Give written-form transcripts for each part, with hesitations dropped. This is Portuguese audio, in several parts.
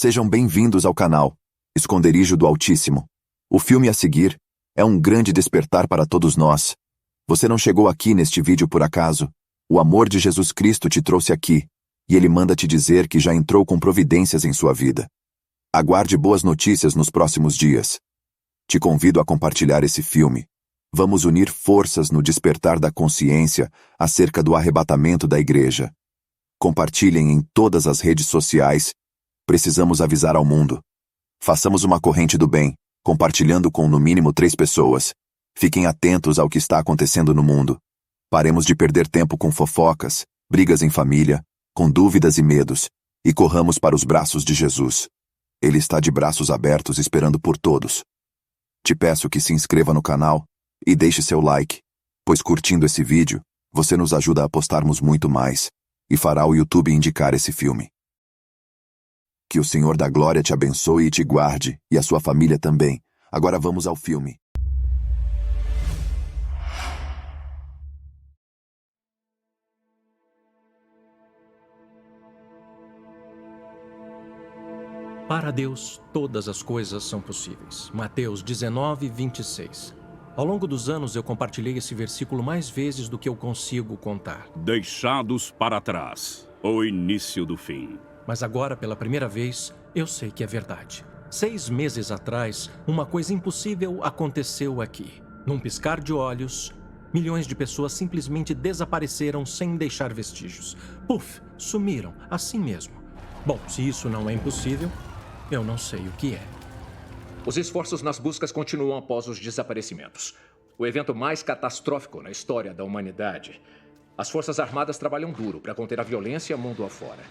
Sejam bem-vindos ao canal Esconderijo do Altíssimo. O filme a seguir é um grande despertar para todos nós. Você não chegou aqui neste vídeo por acaso. O amor de Jesus Cristo te trouxe aqui, e Ele manda te dizer que já entrou com providências em sua vida. Aguarde boas notícias nos próximos dias. Te convido a compartilhar esse filme. Vamos unir forças no despertar da consciência acerca do arrebatamento da igreja. Compartilhem em todas as redes sociais. Precisamos avisar ao mundo. Façamos uma corrente do bem, compartilhando com no mínimo 3 pessoas. Fiquem atentos ao que está acontecendo no mundo. Paremos de perder tempo com fofocas, brigas em família, com dúvidas e medos, e corramos para os braços de Jesus. Ele está de braços abertos esperando por todos. Te peço que se inscreva no canal e deixe seu like, pois curtindo esse vídeo, você nos ajuda a postarmos muito mais e fará o YouTube indicar esse filme. Que o Senhor da Glória te abençoe e te guarde, e a sua família também. Agora vamos ao filme. Para Deus, todas as coisas são possíveis. Mateus 19, 26. Ao longo dos anos, eu compartilhei esse versículo mais vezes do que eu consigo contar. Deixados para trás, o início do fim. Mas agora, pela primeira vez, eu sei que é verdade. 6 meses atrás, uma coisa impossível aconteceu aqui. Num piscar de olhos, milhões de pessoas simplesmente desapareceram sem deixar vestígios. Puf, sumiram, assim mesmo. Bom, se isso não é impossível, eu não sei o que é. Os esforços nas buscas continuam após os desaparecimentos. O evento mais catastrófico na história da humanidade. As Forças Armadas trabalham duro para conter a violência mundo afora.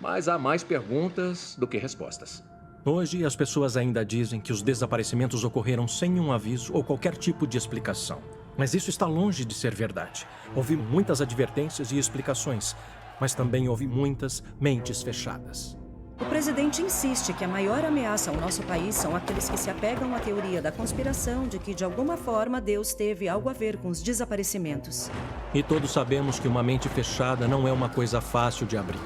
Mas há mais perguntas do que respostas. Hoje, as pessoas ainda dizem que os desaparecimentos ocorreram sem um aviso ou qualquer tipo de explicação. Mas isso está longe de ser verdade. Houve muitas advertências e explicações, mas também houve muitas mentes fechadas. O presidente insiste que a maior ameaça ao nosso país são aqueles que se apegam à teoria da conspiração de que, de alguma forma, Deus teve algo a ver com os desaparecimentos. E todos sabemos que uma mente fechada não é uma coisa fácil de abrir.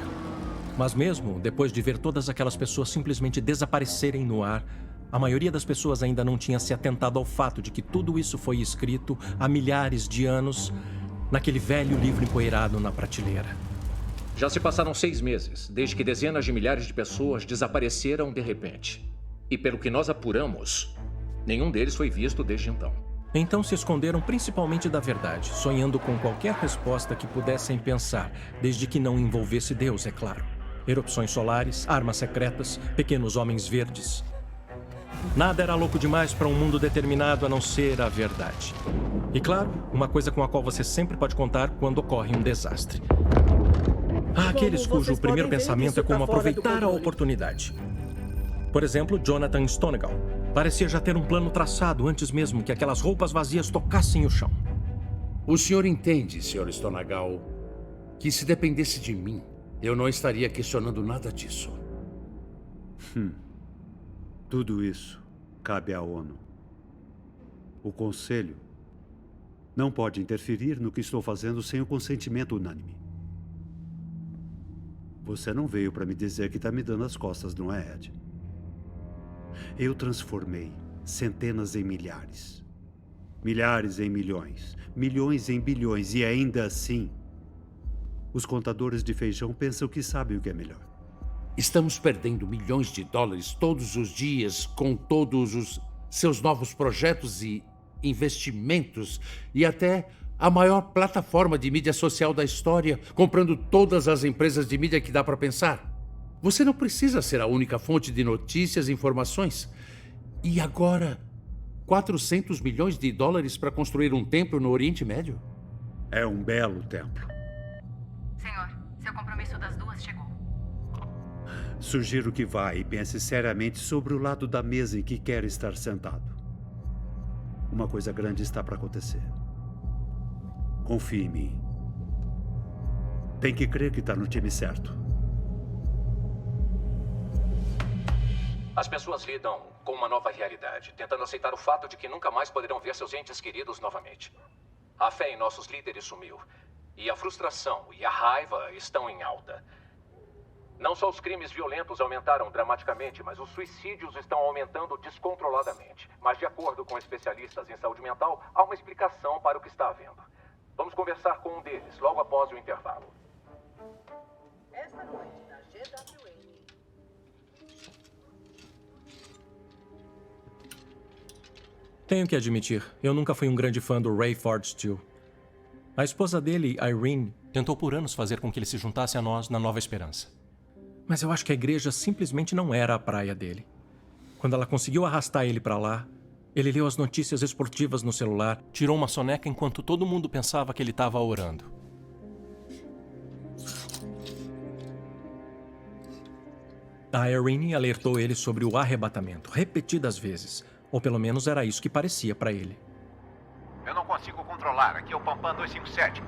Mas mesmo depois de ver todas aquelas pessoas simplesmente desaparecerem no ar, a maioria das pessoas ainda não tinha se atentado ao fato de que tudo isso foi escrito há milhares de anos naquele velho livro empoeirado na prateleira. Já se passaram 6 meses, desde que dezenas de milhares de pessoas desapareceram de repente. E pelo que nós apuramos, nenhum deles foi visto desde então. Então se esconderam principalmente da verdade, sonhando com qualquer resposta que pudessem pensar, desde que não envolvesse Deus, é claro. Erupções solares, armas secretas, pequenos homens verdes. Nada era louco demais para um mundo determinado a não ser a verdade. E claro, uma coisa com a qual você sempre pode contar quando ocorre um desastre. Há aqueles cujo primeiro pensamento é como aproveitar a oportunidade. Por exemplo, Jonathan Stonegal. Parecia já ter um plano traçado antes mesmo que aquelas roupas vazias tocassem o chão. O senhor entende, Sr. Stonegal, que se dependesse de mim, eu não estaria questionando nada disso. Tudo isso cabe à ONU. O Conselho não pode interferir no que estou fazendo sem o consentimento unânime. Você não veio para me dizer que está me dando as costas, não é, Ed? Eu transformei centenas em milhares. Milhares em milhões. Milhões em bilhões. E ainda assim, os contadores de feijão pensam que sabem o que é melhor. Estamos perdendo milhões de dólares todos os dias com todos os seus novos projetos e investimentos e até a maior plataforma de mídia social da história, comprando todas as empresas de mídia que dá para pensar. Você não precisa ser a única fonte de notícias e informações. E agora, 400 milhões de dólares para construir um templo no Oriente Médio? É um belo templo. Senhor, seu compromisso das 2 chegou. Sugiro que vá e pense seriamente sobre o lado da mesa em que quer estar sentado. Uma coisa grande está para acontecer. Confie em mim. Tem que crer que está no time certo. As pessoas lidam com uma nova realidade, tentando aceitar o fato de que nunca mais poderão ver seus entes queridos novamente. A fé em nossos líderes sumiu. E a frustração e a raiva estão em alta. Não só os crimes violentos aumentaram dramaticamente, mas os suicídios estão aumentando descontroladamente. Mas, de acordo com especialistas em saúde mental, há uma explicação para o que está havendo. Vamos conversar com um deles logo após o intervalo. Esta noite na GWA. Tenho que admitir, eu nunca fui um grande fã do Ray Fortescue. A esposa dele, Irene, tentou por anos fazer com que ele se juntasse a nós na Nova Esperança. Mas eu acho que a igreja simplesmente não era a praia dele. Quando ela conseguiu arrastar ele para lá, ele leu as notícias esportivas no celular, tirou uma soneca enquanto todo mundo pensava que ele estava orando. A Irene alertou ele sobre o arrebatamento, repetidas vezes. Ou pelo menos era isso que parecia para ele. Eu não consigo controlar. Aqui é o Pampam 257.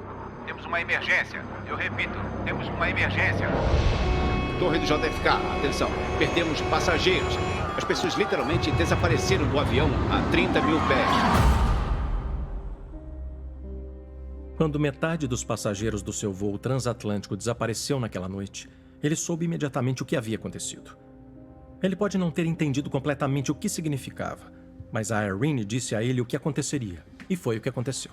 Temos uma emergência. Eu repito, temos uma emergência. Torre do JFK, atenção. Perdemos passageiros. As pessoas literalmente desapareceram do avião a 30 mil pés. Quando metade dos passageiros do seu voo transatlântico desapareceu naquela noite, ele soube imediatamente o que havia acontecido. Ele pode não ter entendido completamente o que significava, mas a Irene disse a ele o que aconteceria, e foi o que aconteceu.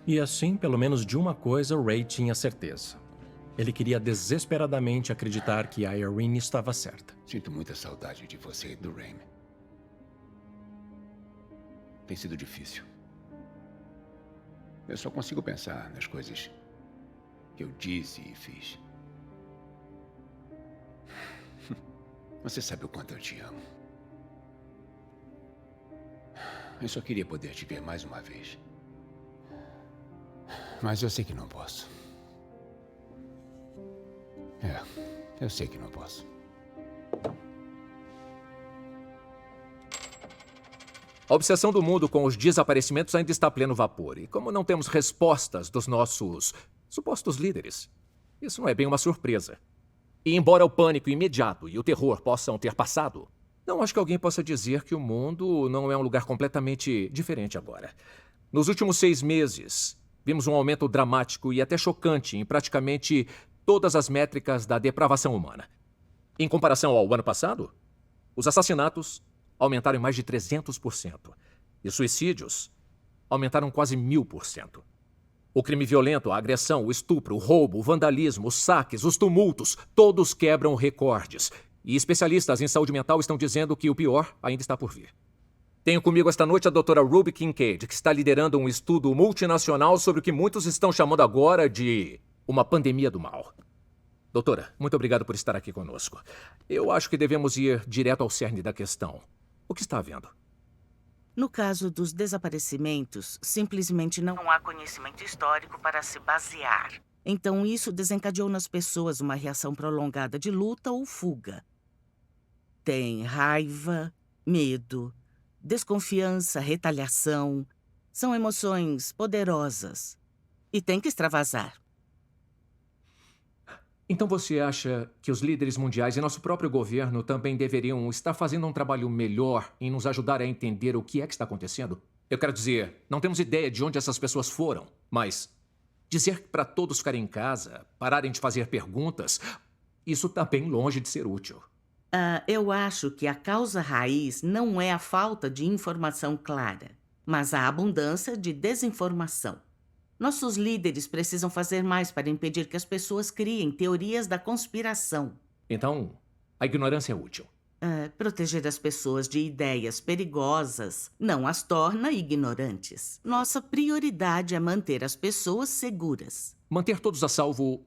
E assim, pelo menos de uma coisa, Ray tinha certeza. Ele queria desesperadamente acreditar que a Irene estava certa. Sinto muita saudade de você e do Rain. Tem sido difícil. Eu só consigo pensar nas coisas que eu disse e fiz. Você sabe o quanto eu te amo. Eu só queria poder te ver mais uma vez. Mas eu sei que não posso. Eu sei que não posso. A obsessão do mundo com os desaparecimentos ainda está a pleno vapor. E como não temos respostas dos nossos supostos líderes, isso não é bem uma surpresa. E embora o pânico imediato e o terror possam ter passado, não acho que alguém possa dizer que o mundo não é um lugar completamente diferente agora. Nos últimos 6 meses... vimos um aumento dramático e até chocante em praticamente todas as métricas da depravação humana. Em comparação ao ano passado, os assassinatos aumentaram em mais de 300%. E suicídios aumentaram quase 1000%. O crime violento, a agressão, o estupro, o roubo, o vandalismo, os saques, os tumultos, todos quebram recordes. E especialistas em saúde mental estão dizendo que o pior ainda está por vir. Tenho comigo esta noite a doutora Ruby Kincaid, que está liderando um estudo multinacional sobre o que muitos estão chamando agora de uma pandemia do mal. Doutora, muito obrigado por estar aqui conosco. Eu acho que devemos ir direto ao cerne da questão. O que está havendo? No caso dos desaparecimentos, simplesmente não há conhecimento histórico para se basear. Então isso desencadeou nas pessoas uma reação prolongada de luta ou fuga. Tem raiva, medo, desconfiança, retaliação. São emoções poderosas. E tem que extravasar. Então você acha que os líderes mundiais e nosso próprio governo também deveriam estar fazendo um trabalho melhor em nos ajudar a entender o que é que está acontecendo? Eu quero dizer, não temos ideia de onde essas pessoas foram, mas dizer para todos ficarem em casa, pararem de fazer perguntas, isso está bem longe de ser útil. Eu acho que a causa raiz não é a falta de informação clara, mas a abundância de desinformação. Nossos líderes precisam fazer mais para impedir que as pessoas criem teorias da conspiração. Então, a ignorância é útil. Proteger as pessoas de ideias perigosas não as torna ignorantes. Nossa prioridade é manter as pessoas seguras. Manter todos a salvo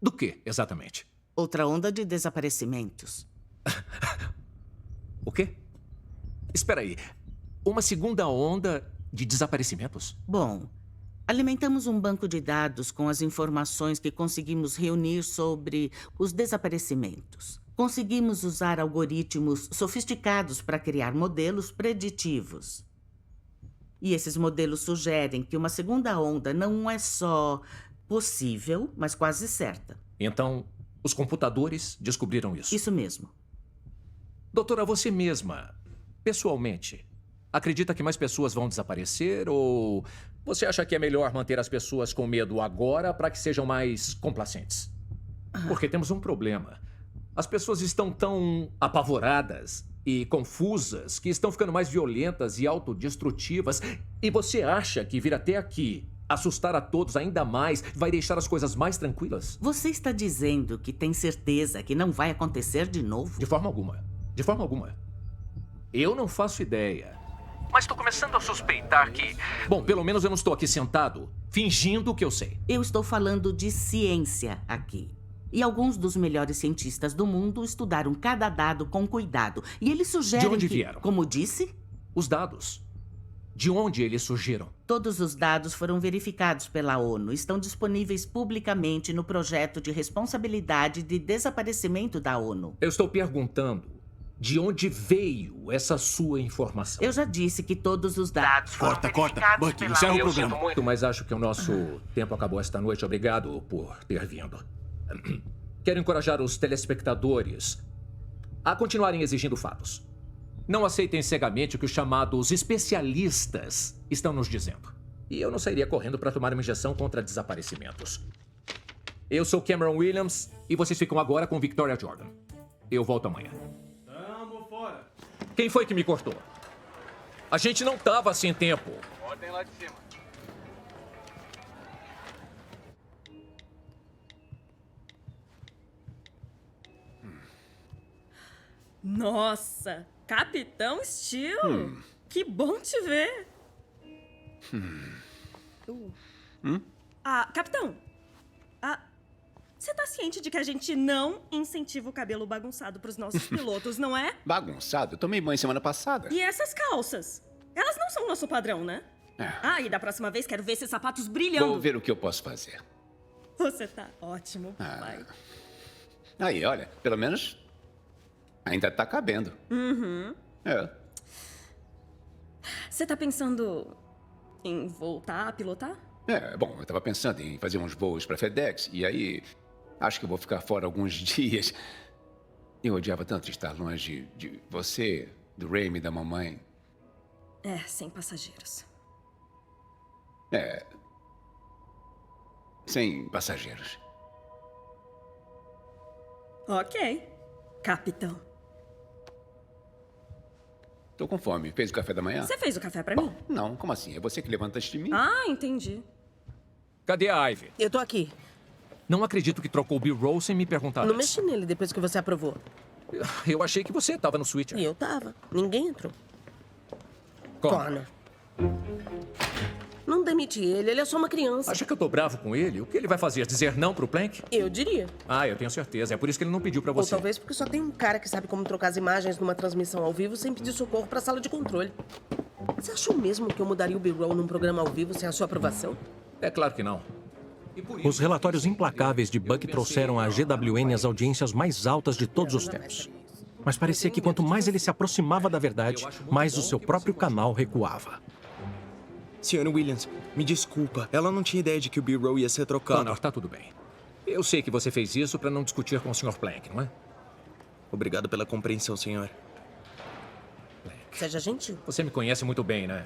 do quê, exatamente? Outra onda de desaparecimentos. O quê? Espera aí. Uma segunda onda de desaparecimentos? Bom, alimentamos um banco de dados com as informações que conseguimos reunir sobre os desaparecimentos. Conseguimos usar algoritmos sofisticados para criar modelos preditivos. E esses modelos sugerem que uma segunda onda não é só possível, mas quase certa. Então, os computadores descobriram isso? Isso mesmo. Doutora, você mesma, pessoalmente, acredita que mais pessoas vão desaparecer ou você acha que é melhor manter as pessoas com medo agora para que sejam mais complacentes? Porque temos um problema. As pessoas estão tão apavoradas e confusas que estão ficando mais violentas e autodestrutivas. E você acha que vir até aqui, assustar a todos ainda mais, vai deixar as coisas mais tranquilas? Você está dizendo que tem certeza que não vai acontecer de novo? De forma alguma. De forma alguma. Eu não faço ideia. Mas estou começando a suspeitar que... Bom, pelo menos eu não estou aqui sentado, fingindo que eu sei. Eu estou falando de ciência aqui. E alguns dos melhores cientistas do mundo estudaram cada dado com cuidado. E eles sugerem De onde que, vieram? como disse, Os dados. De onde eles surgiram? todos os dados foram verificados pela ONU. Estão disponíveis publicmente no projeto de responsabilidade de desaparecimento da ONU. Eu estou perguntando de onde veio essa sua informação. Eu já disse que todos os dados foram verificados Bucky, pela encerra o ONU. Eu programa. sinto muito, mas acho que o nosso tempo acabou esta noite. Obrigado por ter vindo. Quero encorajar os telespectadores a continuarem exigindo fatos. Não aceitem cegamente o que os chamados especialistas estão nos dizendo. E eu não sairia correndo para tomar uma injeção contra desaparecimentos. Eu sou Cameron Williams e vocês ficam agora com Victoria Jordan. Eu volto amanhã. Tamo fora. Quem foi que me cortou? A gente não tava sem tempo. Ordem lá de cima. Nossa, Capitão Steel. Que bom te ver. Capitão. Você tá ciente de que a gente não incentiva o cabelo bagunçado pros nossos pilotos, não é? Bagunçado? Eu tomei banho semana passada. E essas calças? Elas não são nosso padrão, né? E da próxima vez quero ver esses sapatos brilhando. Vou ver o que eu posso fazer. Você tá ótimo, pai. Aí, olha, pelo menos ainda tá cabendo. Uhum. É. Você tá pensando em voltar a pilotar? Bom, eu tava pensando em fazer uns voos pra FedEx e aí acho que eu vou ficar fora alguns dias. Eu odiava tanto estar longe de você, do Raimi e da mamãe. Sem passageiros. Sem passageiros. Ok, capitão. Tô com fome. Fez o café da manhã? Você fez o café pra mim? Não, como assim? É você que levantaste de mim? Entendi. Cadê a Ivy? Eu tô aqui. Não acredito que trocou o B-roll sem me perguntar. Não mexi nele depois que você aprovou. Eu achei que você tava no switcher. E eu tava. Ninguém entrou. Connor. Não demite ele é só uma criança. Acha que eu tô bravo com ele? O que ele vai fazer? Dizer não pro Plank? Eu diria. Eu tenho certeza. É por isso que ele não pediu pra Ou você. talvez porque só tem um cara que sabe como trocar as imagens numa transmissão ao vivo sem pedir socorro pra sala de controle. Você achou mesmo que eu mudaria o B-roll num programa ao vivo sem a sua aprovação? É claro que não. Os relatórios implacáveis de Buck trouxeram à GWN as audiências mais altas de todos os tempos. Mas parecia que quanto mais ele se aproximava da verdade, mais o seu próprio canal recuava. Sr. Williams, me desculpa. Ela não tinha ideia de que o B-roll ia ser trocado. Connor, tá tudo bem. Eu sei que você fez isso pra não discutir com o Sr. Plank, não é? Obrigado pela compreensão, senhor. Seja gentil. Você me conhece muito bem, né?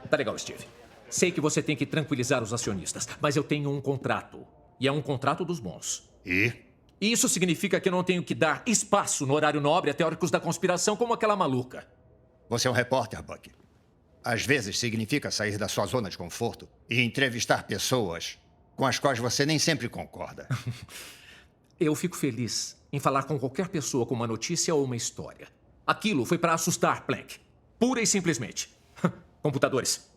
Tá legal, Steve. Sei que você tem que tranquilizar os acionistas, mas eu tenho um contrato. E é um contrato dos bons. E? Isso significa que eu não tenho que dar espaço no horário nobre a teóricos da conspiração como aquela maluca. Você é um repórter, Buck. Às vezes significa sair da sua zona de conforto e entrevistar pessoas com as quais você nem sempre concorda. Eu fico feliz em falar com qualquer pessoa com uma notícia ou uma história. Aquilo foi para assustar Plank. Pura e simplesmente. Computadores.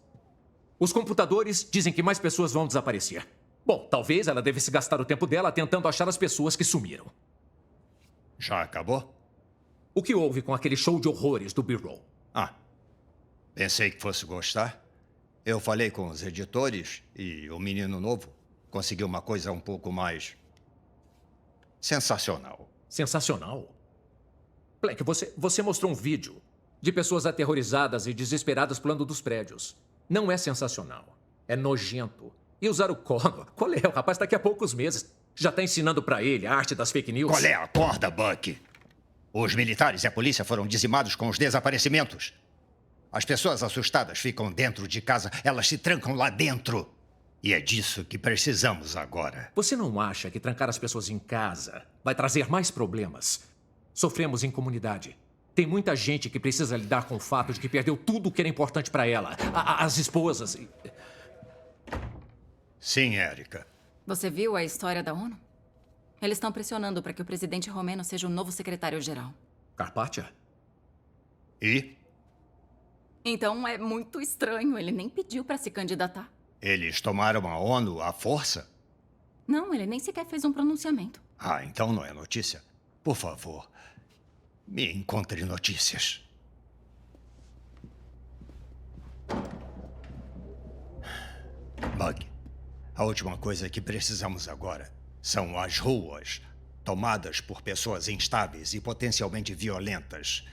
Os computadores dizem que mais pessoas vão desaparecer. Bom, talvez ela devesse gastar o tempo dela tentando achar as pessoas que sumiram. Já acabou? O que houve com aquele show de horrores do B-roll? Pensei que fosse gostar. Eu falei com os editores e o menino novo conseguiu uma coisa um pouco mais sensacional. Sensacional? Plank, você mostrou um vídeo De pessoas aterrorizadas e desesperadas pulando dos prédios. Não é sensacional. É nojento. E usar o Connor? Qual é? O rapaz daqui a poucos meses já tá ensinando pra ele a arte das fake news. Qual é a corda, Buck? Os militares e a polícia foram dizimados com os desaparecimentos. As pessoas assustadas ficam dentro de casa, elas se trancam lá dentro. E é disso que precisamos agora. Você não acha que trancar as pessoas em casa vai trazer mais problemas? Sofremos em comunidade. Tem muita gente que precisa lidar com o fato de que perdeu tudo o que era importante pra ela. As esposas. Sim, Érica. Você viu a história da ONU? Eles estão pressionando para que o presidente romeno seja o novo secretário-geral. Carpaccia? E? Então é muito estranho. Ele nem pediu para se candidatar. Eles tomaram a ONU à força? Não, ele nem sequer fez um pronunciamento. Ah, então não é notícia. Por favor, me encontre notícias. Bug, a última coisa que precisamos agora são as ruas tomadas por pessoas instáveis e potencialmente violentas.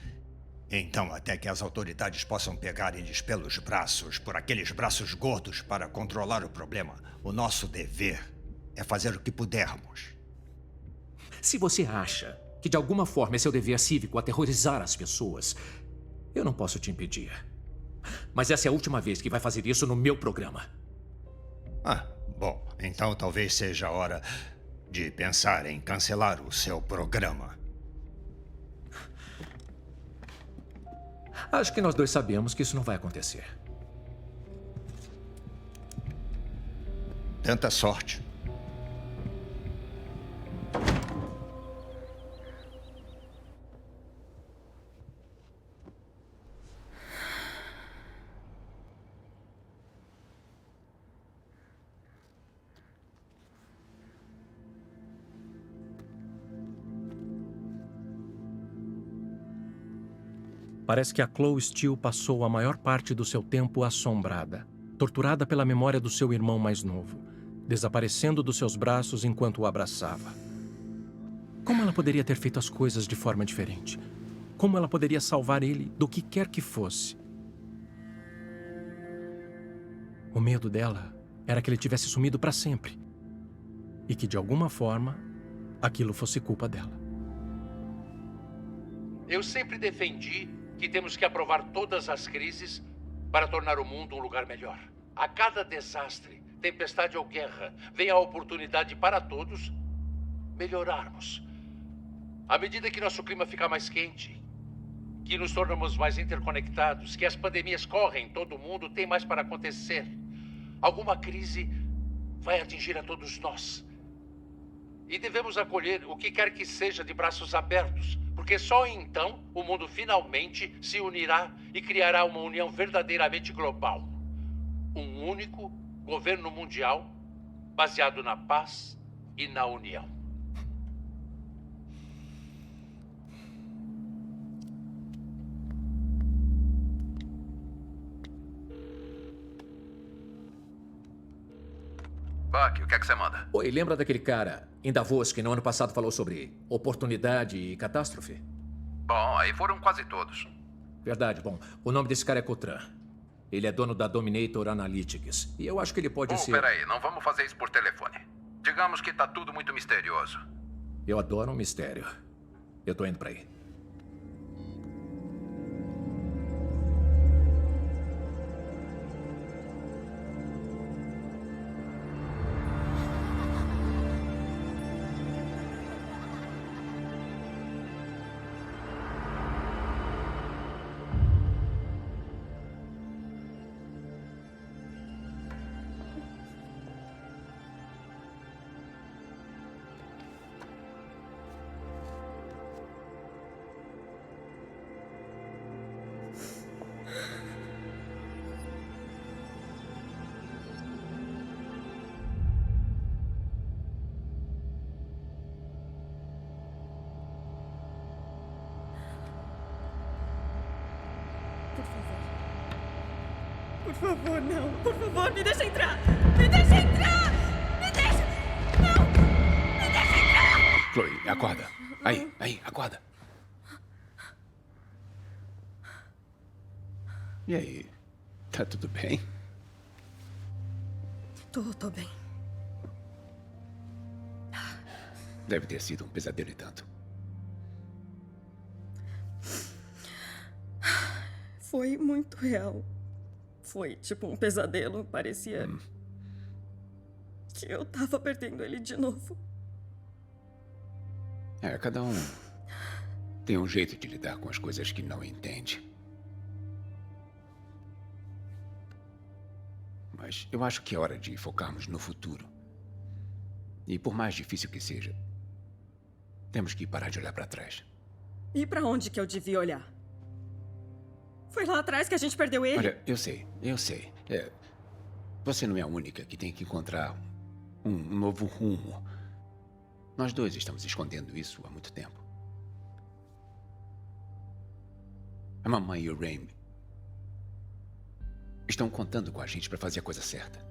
Então, até que as autoridades possam pegar eles pelos braços, por aqueles braços gordos, para controlar o problema, o nosso dever é fazer o que pudermos. Se você acha que de alguma forma é seu dever cívico aterrorizar as pessoas, eu não posso te impedir. Mas essa é a última vez que vai fazer isso no meu programa. Ah, bom, então talvez seja a hora de pensar em cancelar o seu programa. Acho que nós dois sabemos que isso não vai acontecer. Tanta sorte. Parece que a Chloe Steele passou a maior parte do seu tempo assombrada, torturada pela memória do seu irmão mais novo, desaparecendo dos seus braços enquanto o abraçava. Como ela poderia ter feito as coisas de forma diferente? Como ela poderia salvar ele do que quer que fosse? O medo dela era que ele tivesse sumido para sempre e que, de alguma forma, aquilo fosse culpa dela. Eu sempre defendi que temos que aprovar todas as crises para tornar o mundo um lugar melhor. A cada desastre, tempestade ou guerra, vem a oportunidade para todos melhorarmos. À medida que nosso clima fica mais quente, que nos tornamos mais interconectados, que as pandemias correm em todo o mundo, tem mais para acontecer. Alguma crise vai atingir a todos nós. E devemos acolher o que quer que seja de braços abertos, porque só então o mundo finalmente se unirá e criará uma união verdadeiramente global. Um único governo mundial baseado na paz e na união. Buck, o que é que você manda? Oi, lembra daquele cara em Davos que no ano passado falou sobre oportunidade e catástrofe? Bom, aí foram quase todos. Verdade, bom. O nome desse cara é Cotran. Ele é dono da Dominator Analytics. E eu acho que ele pode ser... Peraí, não vamos fazer isso por telefone. Digamos que tá tudo muito misterioso. Eu adoro um mistério. Eu tô indo pra aí. Por favor, não. Por favor, me deixa entrar. Me deixa entrar! Me deixa... Não! Me deixa entrar! Chloe, acorda. Aí, acorda. E aí? Tá tudo bem? Tô bem. Deve ter sido um pesadelo e tanto. Foi muito real. Foi tipo um pesadelo. Parecia que eu tava perdendo ele de novo. Cada um tem um jeito de lidar com as coisas que não entende. Mas eu acho que é hora de focarmos no futuro. E por mais difícil que seja, temos que parar de olhar para trás. E pra onde que eu devia olhar? Foi lá atrás que a gente perdeu ele. Olha, eu sei. Você não é a única que tem que encontrar um novo rumo. Nós dois estamos escondendo isso há muito tempo. A mamãe e o Raimi estão contando com a gente para fazer a coisa certa.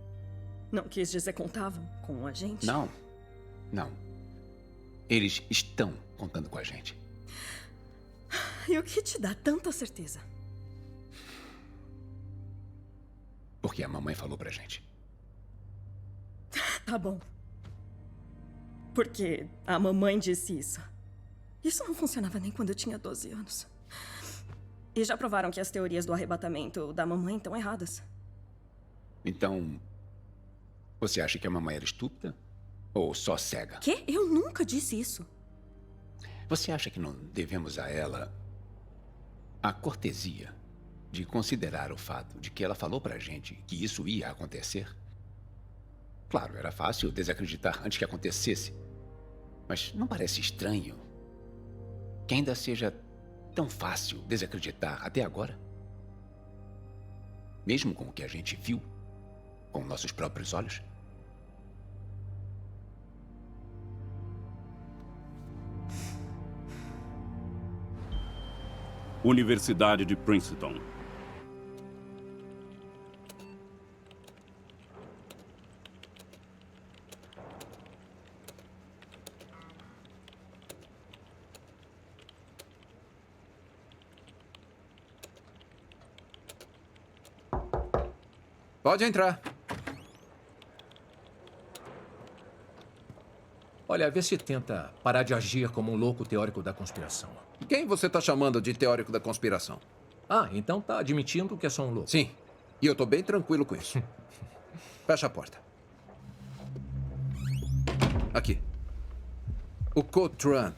Não quis dizer contavam com a gente? Não. Eles estão contando com a gente. E o que te dá tanta certeza? Porque a mamãe falou pra gente. Tá bom. Porque a mamãe disse isso. Isso não funcionava nem quando eu tinha 12 anos. E já provaram que as teorias do arrebatamento da mamãe estão erradas. Então, você acha que a mamãe era estúpida? Ou só cega? Quê? Eu nunca disse isso. Você acha que não devemos a ela a cortesia de considerar o fato de que ela falou pra gente que isso ia acontecer? Claro, era fácil desacreditar antes que acontecesse. Mas não parece estranho que ainda seja tão fácil desacreditar até agora? Mesmo com o que a gente viu com nossos próprios olhos? Universidade de Princeton. Pode entrar. Olha, vê se tenta parar de agir como um louco teórico da conspiração. Quem você tá chamando de teórico da conspiração? Ah, então tá admitindo que é só um louco. Sim. E eu tô bem tranquilo com isso. Fecha a porta. Aqui. O Cotran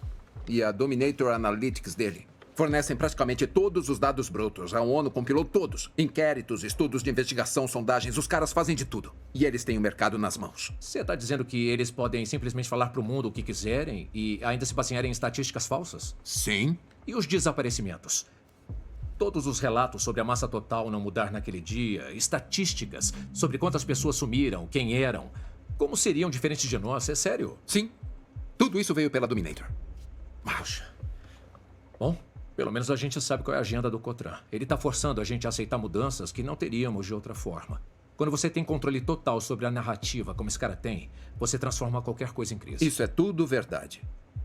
e a Dominator Analytics dele fornecem praticamente todos os dados brutos. A ONU compilou todos. Inquéritos, estudos de investigação, sondagens. Os caras fazem de tudo. E eles têm o mercado nas mãos. Você tá dizendo que eles podem simplesmente falar pro mundo o que quiserem e ainda se basearem em estatísticas falsas? Sim. E os desaparecimentos? Todos os relatos sobre a massa total não mudar naquele dia, estatísticas sobre quantas pessoas sumiram, quem eram, como seriam diferentes de nós, é sério? Sim. Tudo isso veio pela Dominator. Puxa. Bom, pelo menos a gente sabe qual é a agenda do Cotran. Ele tá forçando a gente a aceitar mudanças que não teríamos de outra forma. Quando você tem controle total sobre a narrativa, como esse cara tem, você transforma qualquer coisa em crise. Isso é tudo verdade.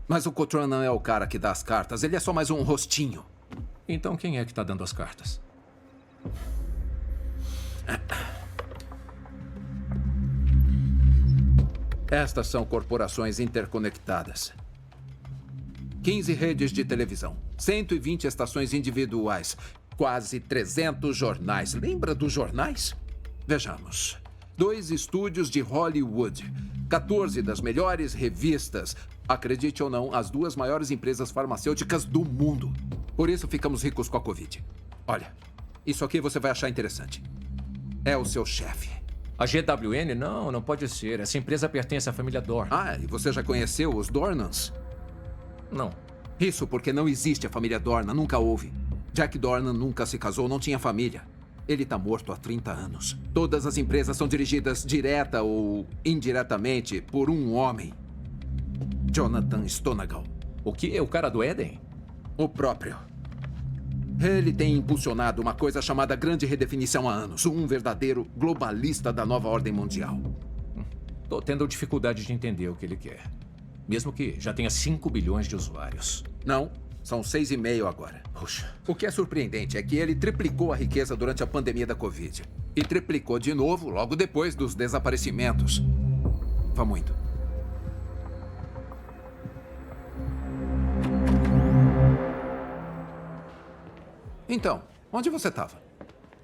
Mas o Cotran não é o cara que dá as cartas. Ele é só mais um rostinho. Então quem é que tá dando as cartas? Estas são corporações interconectadas. 15 redes de televisão, 120 estações individuais, quase 300 jornais. Lembra dos jornais? Vejamos. 2 estúdios de Hollywood, 14 das melhores revistas. Acredite ou não, as 2 maiores empresas farmacêuticas do mundo. Por isso ficamos ricos com a Covid. Olha, isso aqui você vai achar interessante. É o seu chefe. A GWN? Não pode ser. Essa empresa pertence à família Dorn. Ah, e você já conheceu os Dornans? Não. Isso porque não existe a família Dornan, nunca houve. Jack Dornan nunca se casou, não tinha família. Ele tá morto há 30 anos. Todas as empresas são dirigidas direta ou indiretamente por um homem. Jonathan Stonegal. O que? O cara do Éden? O próprio. Ele tem impulsionado uma coisa chamada Grande Redefinição há anos. Um verdadeiro globalista da nova ordem mundial. Tô tendo dificuldade de entender o que ele quer. Mesmo que já tenha 5 bilhões de usuários. Não. São 6,5 agora. Puxa. O que é surpreendente é que ele triplicou a riqueza durante a pandemia da Covid. E triplicou de novo logo depois dos desaparecimentos. Vamos indo. Então, onde você estava?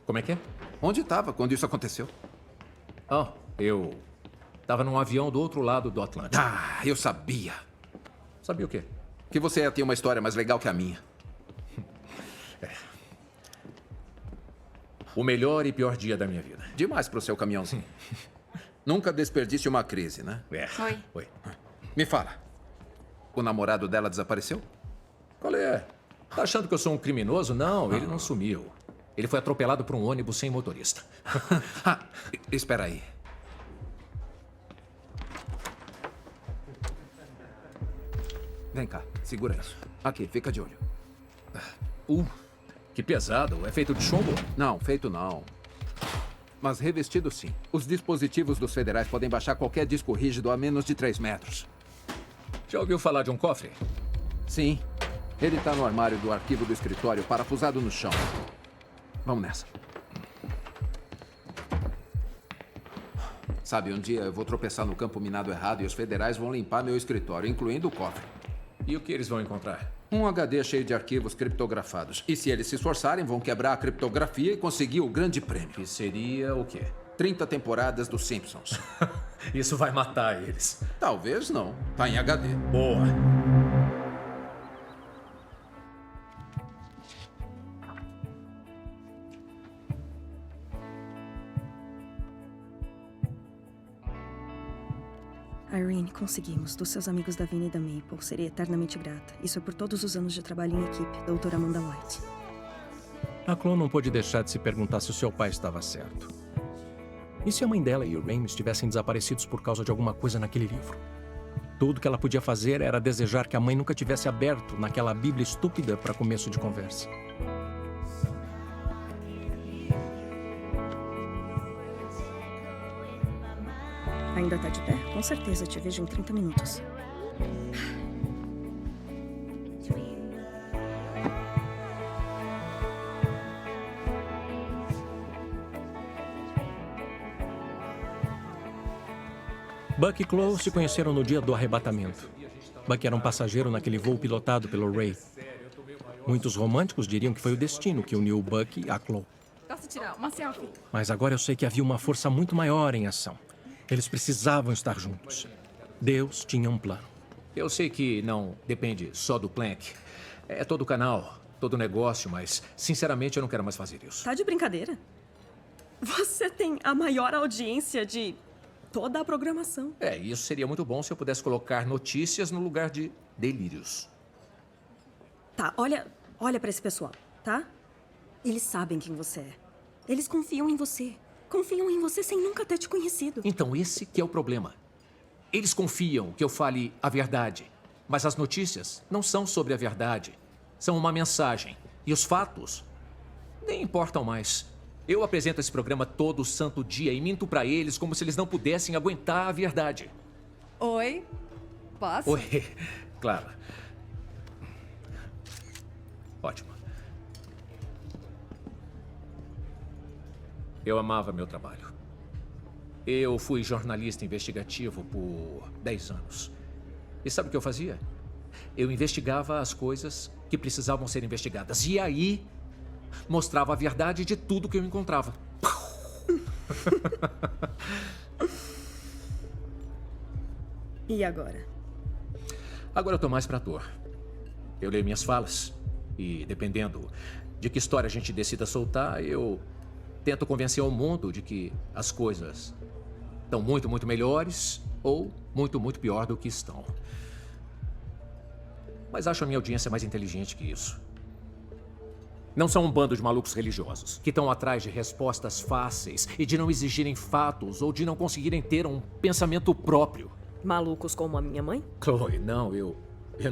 Como é que é? Onde estava quando isso aconteceu? Oh, eu estava num avião do outro lado do Atlântico. Ah, eu sabia. Sabia o quê? Que você ia ter uma história mais legal que a minha. O melhor e pior dia da minha vida. Demais pro seu caminhãozinho. Nunca desperdice uma crise, né? Oi. Oi. Me fala. O namorado dela desapareceu? Qual é? Tá achando que eu sou um criminoso? Não, ele não sumiu. Ele foi atropelado por um ônibus sem motorista. Espera aí. Vem cá, segura isso. Aqui, fica de olho. Que pesado. É feito de chumbo? Não, feito não. Mas revestido sim. Os dispositivos dos federais podem baixar qualquer disco rígido a menos de 3 metros. Já ouviu falar de um cofre? Sim. Ele tá no armário do arquivo do escritório, parafusado no chão. Vamos nessa. Sabe, um dia eu vou tropeçar no campo minado errado e os federais vão limpar meu escritório, incluindo o cofre. E o que eles vão encontrar? Um HD cheio de arquivos criptografados. E se eles se esforçarem, vão quebrar a criptografia e conseguir o grande prêmio. Que seria o quê? 30 temporadas dos Simpsons. Isso vai matar eles. Talvez não. Tá em HD. Boa. Irene, conseguimos. Dos seus amigos da Avenida Maple. Serei eternamente grata. Isso é por todos os anos de trabalho em equipe. Doutora Amanda White. A Chloe não pôde deixar de se perguntar se o seu pai estava certo. E se a mãe dela e o Raymond estivessem desaparecidos por causa de alguma coisa naquele livro? Tudo que ela podia fazer era desejar que a mãe nunca tivesse aberto naquela Bíblia estúpida para começo de conversa. Ainda tá de pé? Com certeza, te vejo em 30 minutos. Buck e Chloe se conheceram no dia do arrebatamento. Buck era um passageiro naquele voo pilotado pelo Ray. Muitos românticos diriam que foi o destino que uniu Buck a Chloe. Posso tirar uma selfie? Mas agora eu sei que havia uma força muito maior em ação. Eles precisavam estar juntos. Deus tinha um plano. Eu sei que não depende só do Plank. É todo o canal, todo o negócio, mas, sinceramente, eu não quero mais fazer isso. Tá de brincadeira? Você tem a maior audiência de toda a programação. Isso seria muito bom se eu pudesse colocar notícias no lugar de delírios. Tá, olha pra esse pessoal, tá? Eles sabem quem você é. Eles confiam em você. Confiam em você sem nunca ter te conhecido. Então esse que é o problema. Eles confiam que eu fale a verdade. Mas as notícias não são sobre a verdade. São uma mensagem. E os fatos nem importam mais. Eu apresento esse programa todo santo dia e minto pra eles como se eles não pudessem aguentar a verdade. Oi. Posso? Oi. Claro. Ótimo. Eu amava meu trabalho. Eu fui jornalista investigativo por 10 anos. E sabe o que eu fazia? Eu investigava as coisas que precisavam ser investigadas. E aí, mostrava a verdade de tudo que eu encontrava. E agora? Agora eu tô mais pra ator. Eu leio minhas falas. E dependendo de que história a gente decida soltar, eu tento convencer o mundo de que as coisas estão muito, muito melhores ou muito, muito pior do que estão. Mas acho a minha audiência mais inteligente que isso. Não são um bando de malucos religiosos que estão atrás de respostas fáceis e de não exigirem fatos ou de não conseguirem ter um pensamento próprio. Malucos como a minha mãe? Chloe, não, eu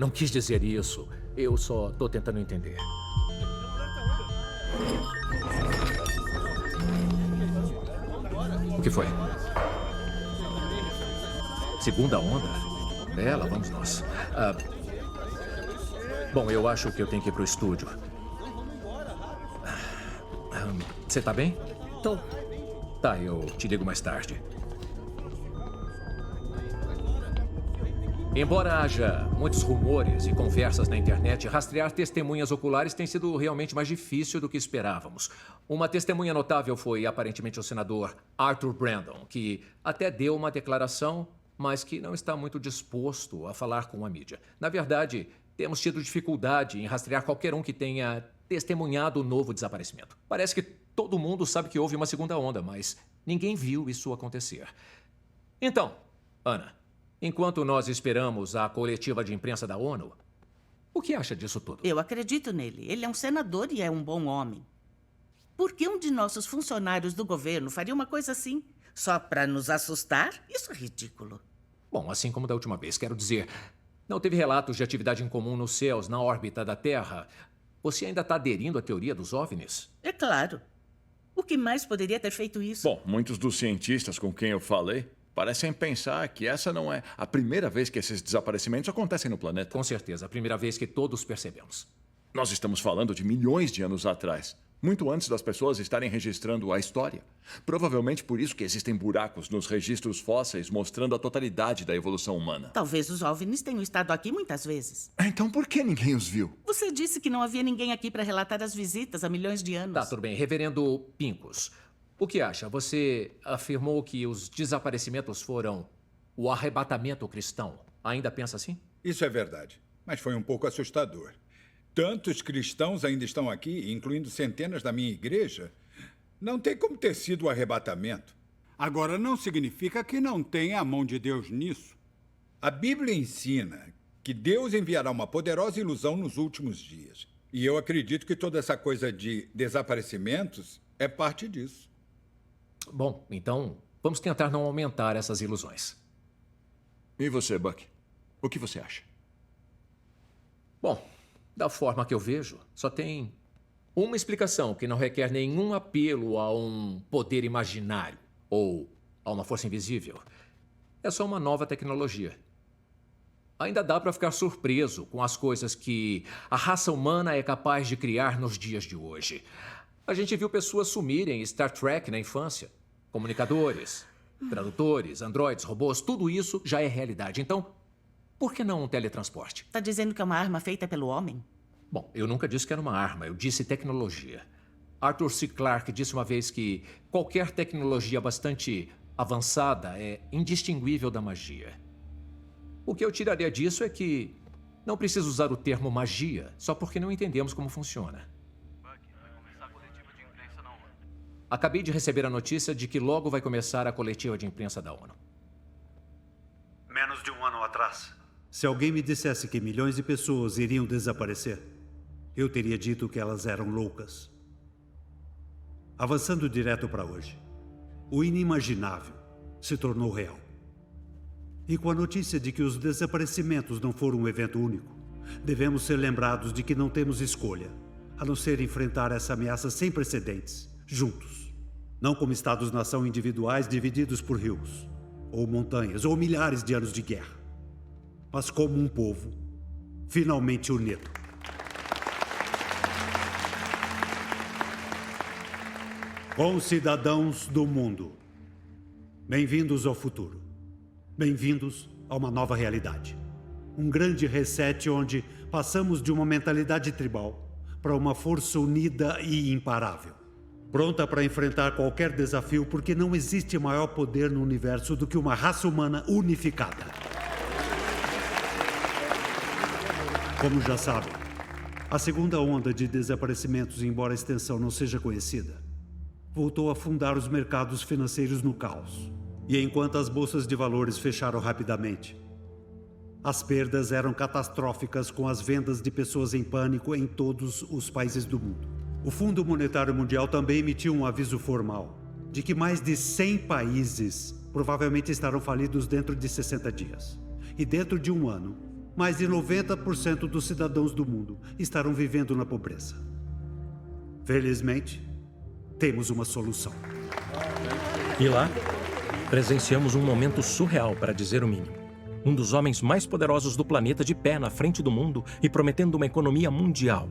não quis dizer isso. Eu só tô tentando entender. O que foi? Segunda onda? Lá vamos nós. Bom, eu acho que eu tenho que ir pro estúdio. Você tá bem? Tô. Tá, eu te ligo mais tarde. Embora haja muitos rumores e conversas na internet, rastrear testemunhas oculares tem sido realmente mais difícil do que esperávamos. Uma testemunha notável foi aparentemente o senador Arthur Brandon, que até deu uma declaração, mas que não está muito disposto a falar com a mídia. Na verdade, temos tido dificuldade em rastrear qualquer um que tenha testemunhado o novo desaparecimento. Parece que todo mundo sabe que houve uma segunda onda, mas ninguém viu isso acontecer. Então, Ana, enquanto nós esperamos a coletiva de imprensa da ONU, o que acha disso tudo? Eu acredito nele. Ele é um senador e é um bom homem. Por que um de nossos funcionários do governo faria uma coisa assim? Só para nos assustar? Isso é ridículo. Bom, assim como da última vez, quero dizer, não teve relatos de atividade incomum nos céus, na órbita da Terra. Você ainda está aderindo à teoria dos OVNIs? É claro. O que mais poderia ter feito isso? Bom, muitos dos cientistas com quem eu falei parecem pensar que essa não é a primeira vez que esses desaparecimentos acontecem no planeta. Com certeza, a primeira vez que todos percebemos. Nós estamos falando de milhões de anos atrás, muito antes das pessoas estarem registrando a história. Provavelmente por isso que existem buracos nos registros fósseis mostrando a totalidade da evolução humana. Talvez os OVNIs tenham estado aqui muitas vezes. Então por que ninguém os viu? Você disse que não havia ninguém aqui para relatar as visitas há milhões de anos. Tá, tudo bem. Reverendo Pincus, o que acha? Você afirmou que os desaparecimentos foram o arrebatamento cristão. Ainda pensa assim? Isso é verdade, mas foi um pouco assustador. Tantos cristãos ainda estão aqui, incluindo centenas da minha igreja. Não tem como ter sido o arrebatamento. Agora, não significa que não tenha a mão de Deus nisso. A Bíblia ensina que Deus enviará uma poderosa ilusão nos últimos dias. E eu acredito que toda essa coisa de desaparecimentos é parte disso. Bom, então vamos tentar não aumentar essas ilusões. E você, Buck? O que você acha? Bom, da forma que eu vejo, só tem uma explicação que não requer nenhum apelo a um poder imaginário ou a uma força invisível. É só uma nova tecnologia. Ainda dá para ficar surpreso com as coisas que a raça humana é capaz de criar nos dias de hoje. A gente viu pessoas sumirem em Star Trek na infância. Comunicadores, tradutores, androides, robôs, tudo isso já é realidade. Então, por que não um teletransporte? Está dizendo que é uma arma feita pelo homem? Bom, eu nunca disse que era uma arma, eu disse tecnologia. Arthur C. Clarke disse uma vez que qualquer tecnologia bastante avançada é indistinguível da magia. O que eu tiraria disso é que não precisa usar o termo magia só porque não entendemos como funciona. Acabei de receber a notícia de que logo vai começar a coletiva de imprensa da ONU. Menos de um ano atrás, se alguém me dissesse que milhões de pessoas iriam desaparecer, eu teria dito que elas eram loucas. Avançando direto para hoje, o inimaginável se tornou real. E com a notícia de que os desaparecimentos não foram um evento único, devemos ser lembrados de que não temos escolha, a não ser enfrentar essa ameaça sem precedentes, juntos. Não como estados-nação individuais divididos por rios, ou montanhas, ou milhares de anos de guerra, mas como um povo finalmente unido. Concidadãos do mundo, bem-vindos ao futuro. Bem-vindos a uma nova realidade. Um grande reset onde passamos de uma mentalidade tribal para uma força unida e imparável. Pronta para enfrentar qualquer desafio, porque não existe maior poder no universo do que uma raça humana unificada. Como já sabem, a segunda onda de desaparecimentos, embora a extensão não seja conhecida, voltou a afundar os mercados financeiros no caos. E enquanto as bolsas de valores fecharam rapidamente, as perdas eram catastróficas, com as vendas de pessoas em pânico em todos os países do mundo. O Fundo Monetário Mundial também emitiu um aviso formal de que mais de 100 países provavelmente estarão falidos dentro de 60 dias. E dentro de um ano, mais de 90% dos cidadãos do mundo estarão vivendo na pobreza. Felizmente, temos uma solução. E lá, presenciamos um momento surreal, para dizer o mínimo. Um dos homens mais poderosos do planeta de pé na frente do mundo e prometendo uma economia mundial,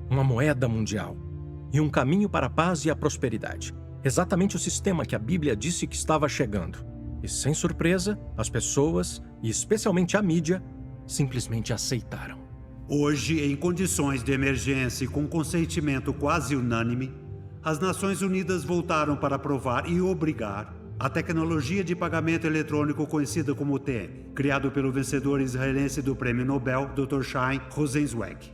uma moeda mundial e um caminho para a paz e a prosperidade. Exatamente o sistema que a Bíblia disse que estava chegando. E sem surpresa, as pessoas, e especialmente a mídia, simplesmente aceitaram. Hoje, em condições de emergência e com consentimento quase unânime, as Nações Unidas voltaram para aprovar e obrigar a tecnologia de pagamento eletrônico conhecida como TM, criado pelo vencedor israelense do Prêmio Nobel, Dr. Chaim Rosenzweig.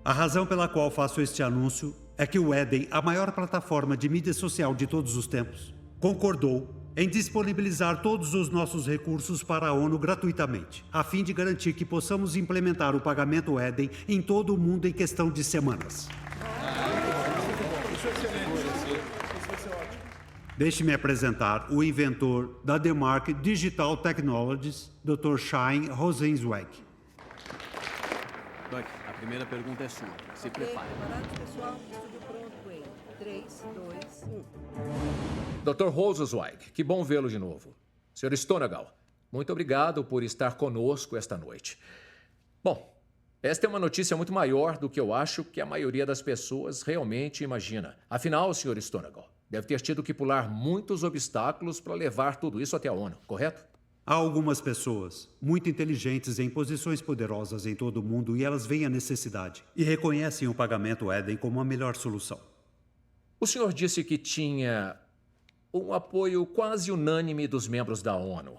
A razão pela qual faço este anúncio é que o Eden, a maior plataforma de mídia social de todos os tempos, concordou em disponibilizar todos os nossos recursos para a ONU gratuitamente, a fim de garantir que possamos implementar o pagamento Eden em todo o mundo em questão de semanas. Deixe-me apresentar o inventor da DeMark Digital Technologies, Dr. Chaim Rosenzweig. Doc, a primeira pergunta é sua. Se prepare. Pessoal, estúdio pronto em 3, 2, 1. Dr. Rosenzweig, que bom vê-lo de novo. Sr. Stonegal, muito obrigado por estar conosco esta noite. Bom, esta é uma notícia muito maior do que eu acho que a maioria das pessoas realmente imagina. Afinal, Sr. Stonegal, deve ter tido que pular muitos obstáculos para levar tudo isso até a ONU, correto? Há algumas pessoas muito inteligentes em posições poderosas em todo o mundo e elas veem a necessidade e reconhecem o pagamento Eden como a melhor solução. O senhor disse que tinha um apoio quase unânime dos membros da ONU.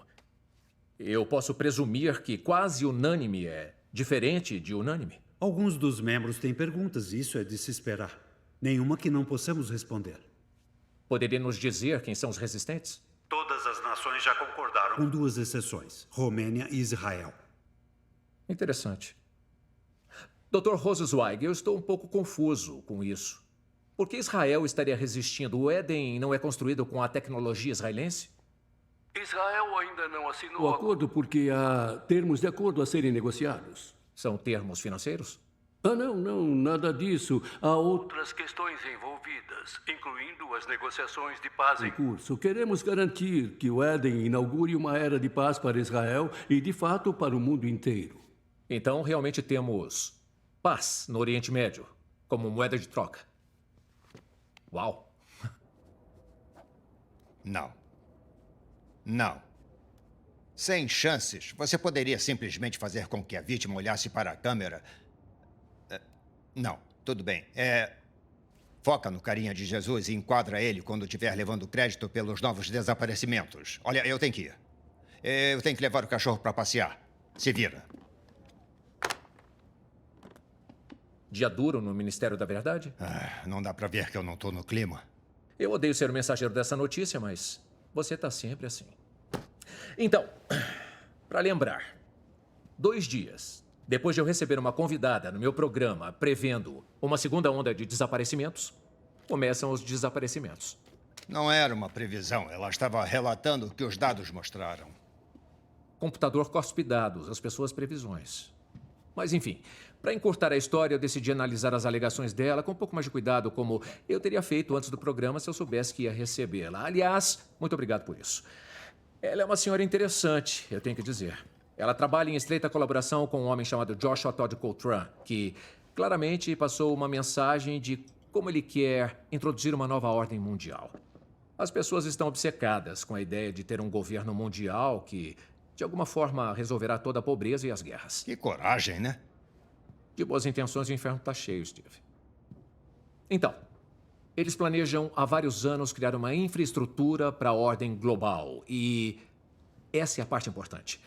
Eu posso presumir que quase unânime é diferente de unânime? Alguns dos membros têm perguntas e isso é de se esperar. Nenhuma que não possamos responder. Poderia nos dizer quem são os resistentes? Todas as nações já concordaram, com duas exceções, Romênia e Israel. Interessante. Dr. Rosenzweig, eu estou um pouco confuso com isso. Por que Israel estaria resistindo? O Éden não é construído com a tecnologia israelense? Israel ainda não assinou O acordo porque há termos de acordo a serem negociados. São termos financeiros? Não, nada disso. Há outras questões envolvidas, incluindo as negociações de paz em curso. Queremos garantir que o Éden inaugure uma era de paz para Israel e, de fato, para o mundo inteiro. Então, realmente temos paz no Oriente Médio, como moeda de troca. Uau! Não. Não. Sem chances. Você poderia simplesmente fazer com que a vítima olhasse para a câmera. Não, tudo bem. Foca no carinha de Jesus e enquadra ele quando estiver levando crédito pelos novos desaparecimentos. Olha, eu tenho que ir. Eu tenho que levar o cachorro para passear. Se vira. Dia duro no Ministério da Verdade? Não dá para ver que eu não estou no clima. Eu odeio ser o mensageiro dessa notícia, mas você está sempre assim. Então, para lembrar, 2 dias depois de eu receber uma convidada no meu programa prevendo uma segunda onda de desaparecimentos, começam os desaparecimentos. Não era uma previsão, ela estava relatando o que os dados mostraram. Computador cospe dados, as pessoas previsões. Mas enfim, para encurtar a história, eu decidi analisar as alegações dela com um pouco mais de cuidado, como eu teria feito antes do programa se eu soubesse que ia recebê-la. Aliás, muito obrigado por isso. Ela é uma senhora interessante, eu tenho que dizer. Ela trabalha em estreita colaboração com um homem chamado Joshua Todd Coltrane, que claramente passou uma mensagem de como ele quer introduzir uma nova ordem mundial. As pessoas estão obcecadas com a ideia de ter um governo mundial que, de alguma forma, resolverá toda a pobreza e as guerras. Que coragem, né? De boas intenções, o inferno está cheio, Steve. Então, eles planejam há vários anos criar uma infraestrutura para a ordem global. E essa é a parte importante.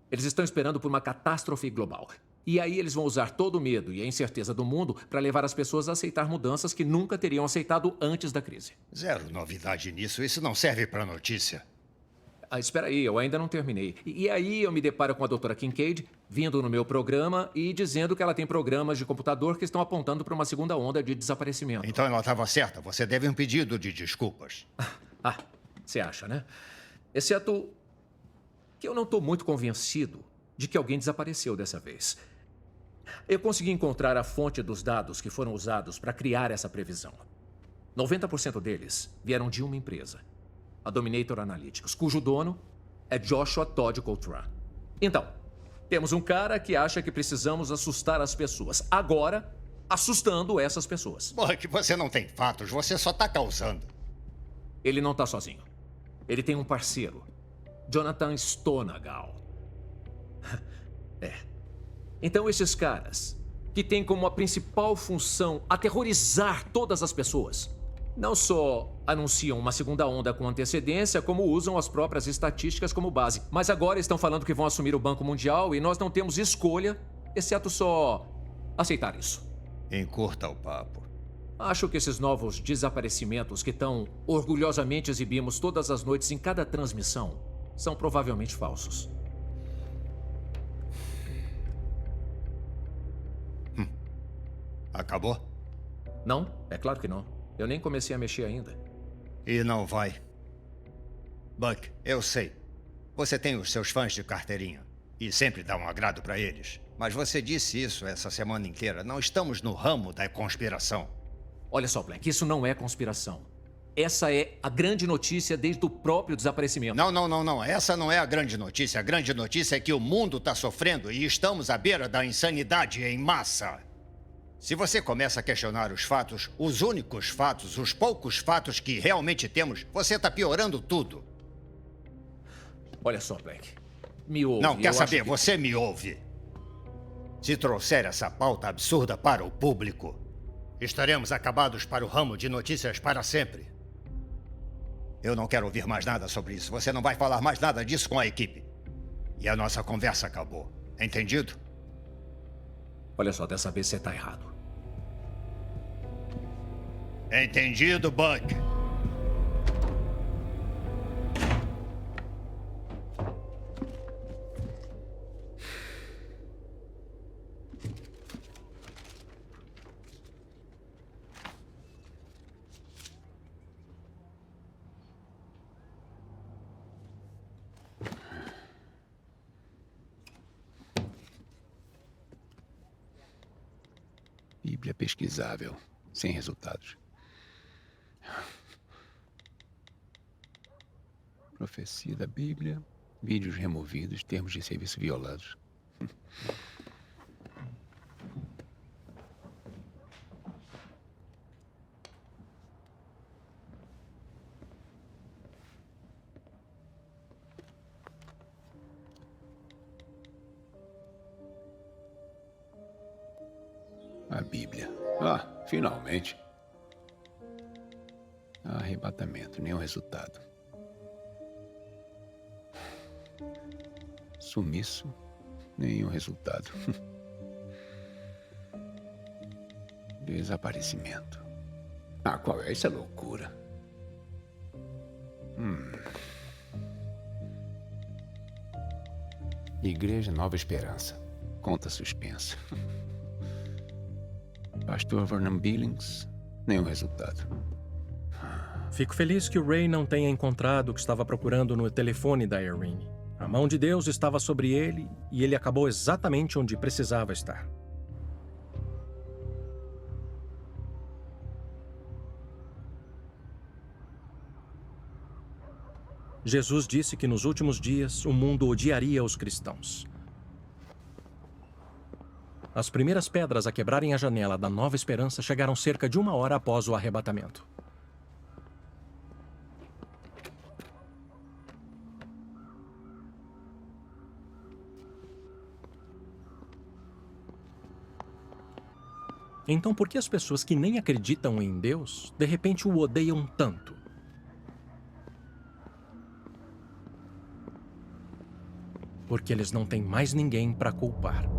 Eles estão esperando por uma catástrofe global. E aí eles vão usar todo o medo e a incerteza do mundo para levar as pessoas a aceitar mudanças que nunca teriam aceitado antes da crise. Zero novidade nisso. Isso não serve para notícia. Espera aí, eu ainda não terminei. E aí eu me deparo com a doutora Kincaid vindo no meu programa e dizendo que ela tem programas de computador que estão apontando para uma segunda onda de desaparecimento. Então ela estava certa. Você deve um pedido de desculpas. Você acha, né? Exceto que eu não estou muito convencido de que alguém desapareceu dessa vez. Eu consegui encontrar a fonte dos dados que foram usados para criar essa previsão. 90% deles vieram de uma empresa, a Dominator Analytics, cujo dono é Joshua Todd Coltrane. Então, temos um cara que acha que precisamos assustar as pessoas. Agora, assustando essas pessoas. Buck, você não tem fatos, você só tá causando. Ele não tá sozinho. Ele tem um parceiro, Jonathan Stonegal. É. Então, esses caras, que têm como a principal função aterrorizar todas as pessoas, não só anunciam uma segunda onda com antecedência, como usam as próprias estatísticas como base. Mas agora estão falando que vão assumir o Banco Mundial e nós não temos escolha, exceto só aceitar isso. Encurta o papo. Acho que esses novos desaparecimentos que tão orgulhosamente exibimos todas as noites em cada transmissão são provavelmente falsos. Acabou? Não, é claro que não. Eu nem comecei a mexer ainda. E não vai. Buck, eu sei. Você tem os seus fãs de carteirinha. E sempre dá um agrado pra eles. Mas você disse isso essa semana inteira. Não estamos no ramo da conspiração. Olha só, Black, isso não é conspiração. Essa é a grande notícia desde o próprio desaparecimento. Não. Essa não é a grande notícia. A grande notícia é que o mundo está sofrendo e estamos à beira da insanidade em massa. Se você começa a questionar os fatos, os únicos fatos, os poucos fatos que realmente temos, você está piorando tudo. Olha só, Black. Me ouve. Não, quer saber? Você me ouve. Se trouxer essa pauta absurda para o público, estaremos acabados para o ramo de notícias para sempre. Eu não quero ouvir mais nada sobre isso. Você não vai falar mais nada disso com a equipe. E a nossa conversa acabou. Entendido? Olha só, dessa vez você está errado. Entendido, Buck? Bíblia pesquisável, sem resultados. Profecia da Bíblia, vídeos removidos, termos de serviço violados. A Bíblia. Ah, finalmente. Arrebatamento, nenhum resultado. Sumiço, nenhum resultado. Desaparecimento. Ah, qual é? Isso é loucura. Igreja Nova Esperança. Conta suspensa. Pastor Vernon Billings, nenhum resultado. Fico feliz que o Ray não tenha encontrado o que estava procurando no telefone da Irene. A mão de Deus estava sobre ele e ele acabou exatamente onde precisava estar. Jesus disse que nos últimos dias o mundo odiaria os cristãos. As primeiras pedras a quebrarem a janela da Nova Esperança chegaram cerca de 1 hora após o arrebatamento. Então, por que as pessoas que nem acreditam em Deus, de repente o odeiam tanto? Porque eles não têm mais ninguém para culpar.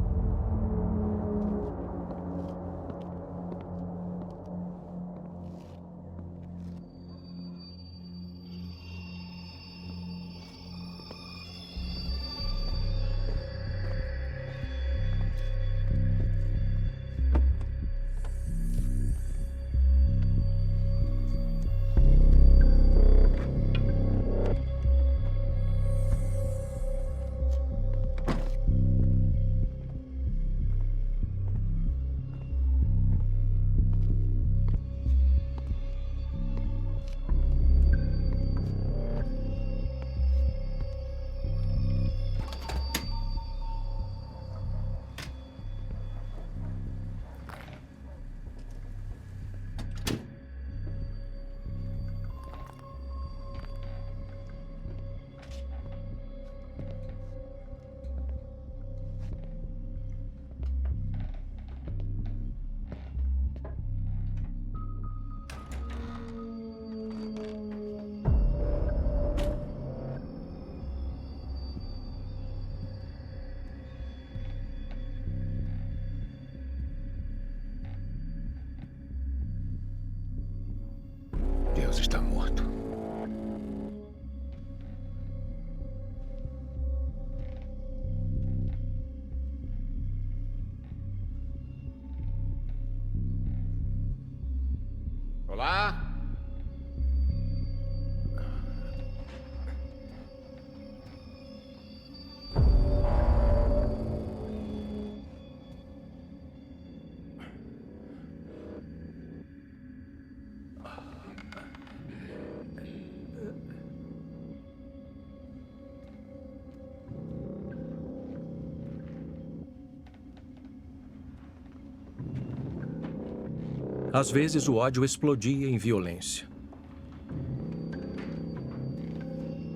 Às vezes, o ódio explodia em violência.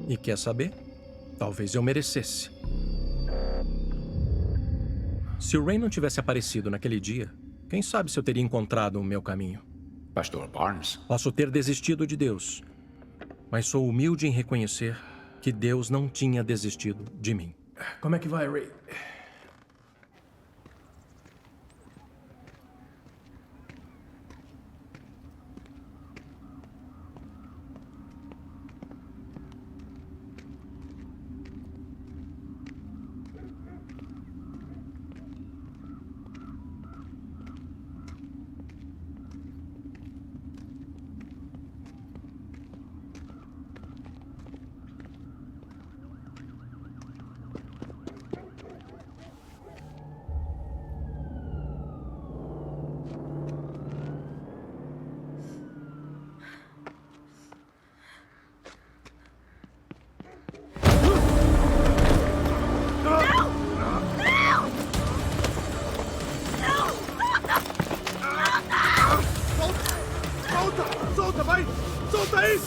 E quer saber? Talvez eu merecesse. Se o Ray não tivesse aparecido naquele dia, quem sabe se eu teria encontrado o meu caminho. Pastor Barnes? Posso ter desistido de Deus, mas sou humilde em reconhecer que Deus não tinha desistido de mim. Como é que vai, Ray? Solta, vai! Solta aí!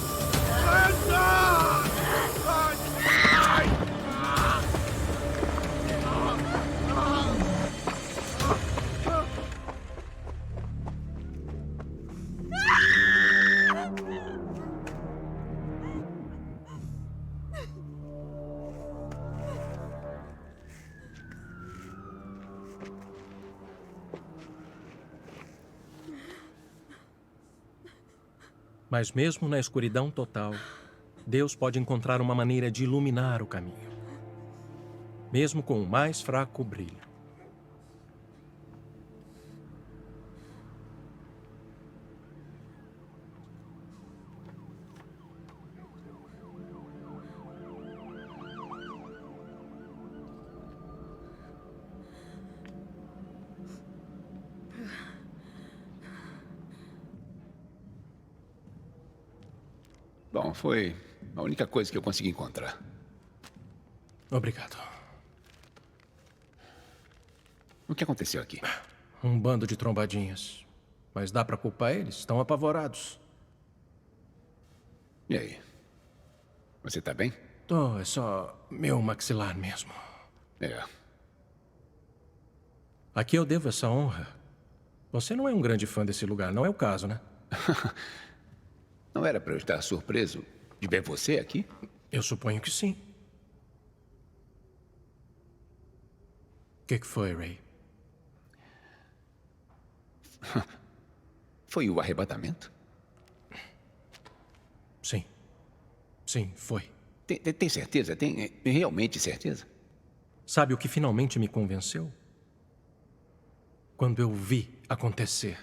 Mas mesmo na escuridão total, Deus pode encontrar uma maneira de iluminar o caminho. Mesmo com o mais fraco brilho. Bom, foi a única coisa que eu consegui encontrar. Obrigado. O que aconteceu aqui? Um bando de trombadinhas. Mas dá pra culpar eles? Estão apavorados. E aí? Você tá bem? Tô, é só meu maxilar mesmo. É. Aqui eu devo essa honra. Você não é um grande fã desse lugar, não é o caso, né? Não era pra eu estar surpreso de ver você aqui? Eu suponho que sim. O que foi, Ray? Foi o arrebatamento? Sim. Sim, foi. Tem certeza? Tem realmente certeza? Sabe o que finalmente me convenceu? Quando eu vi acontecer.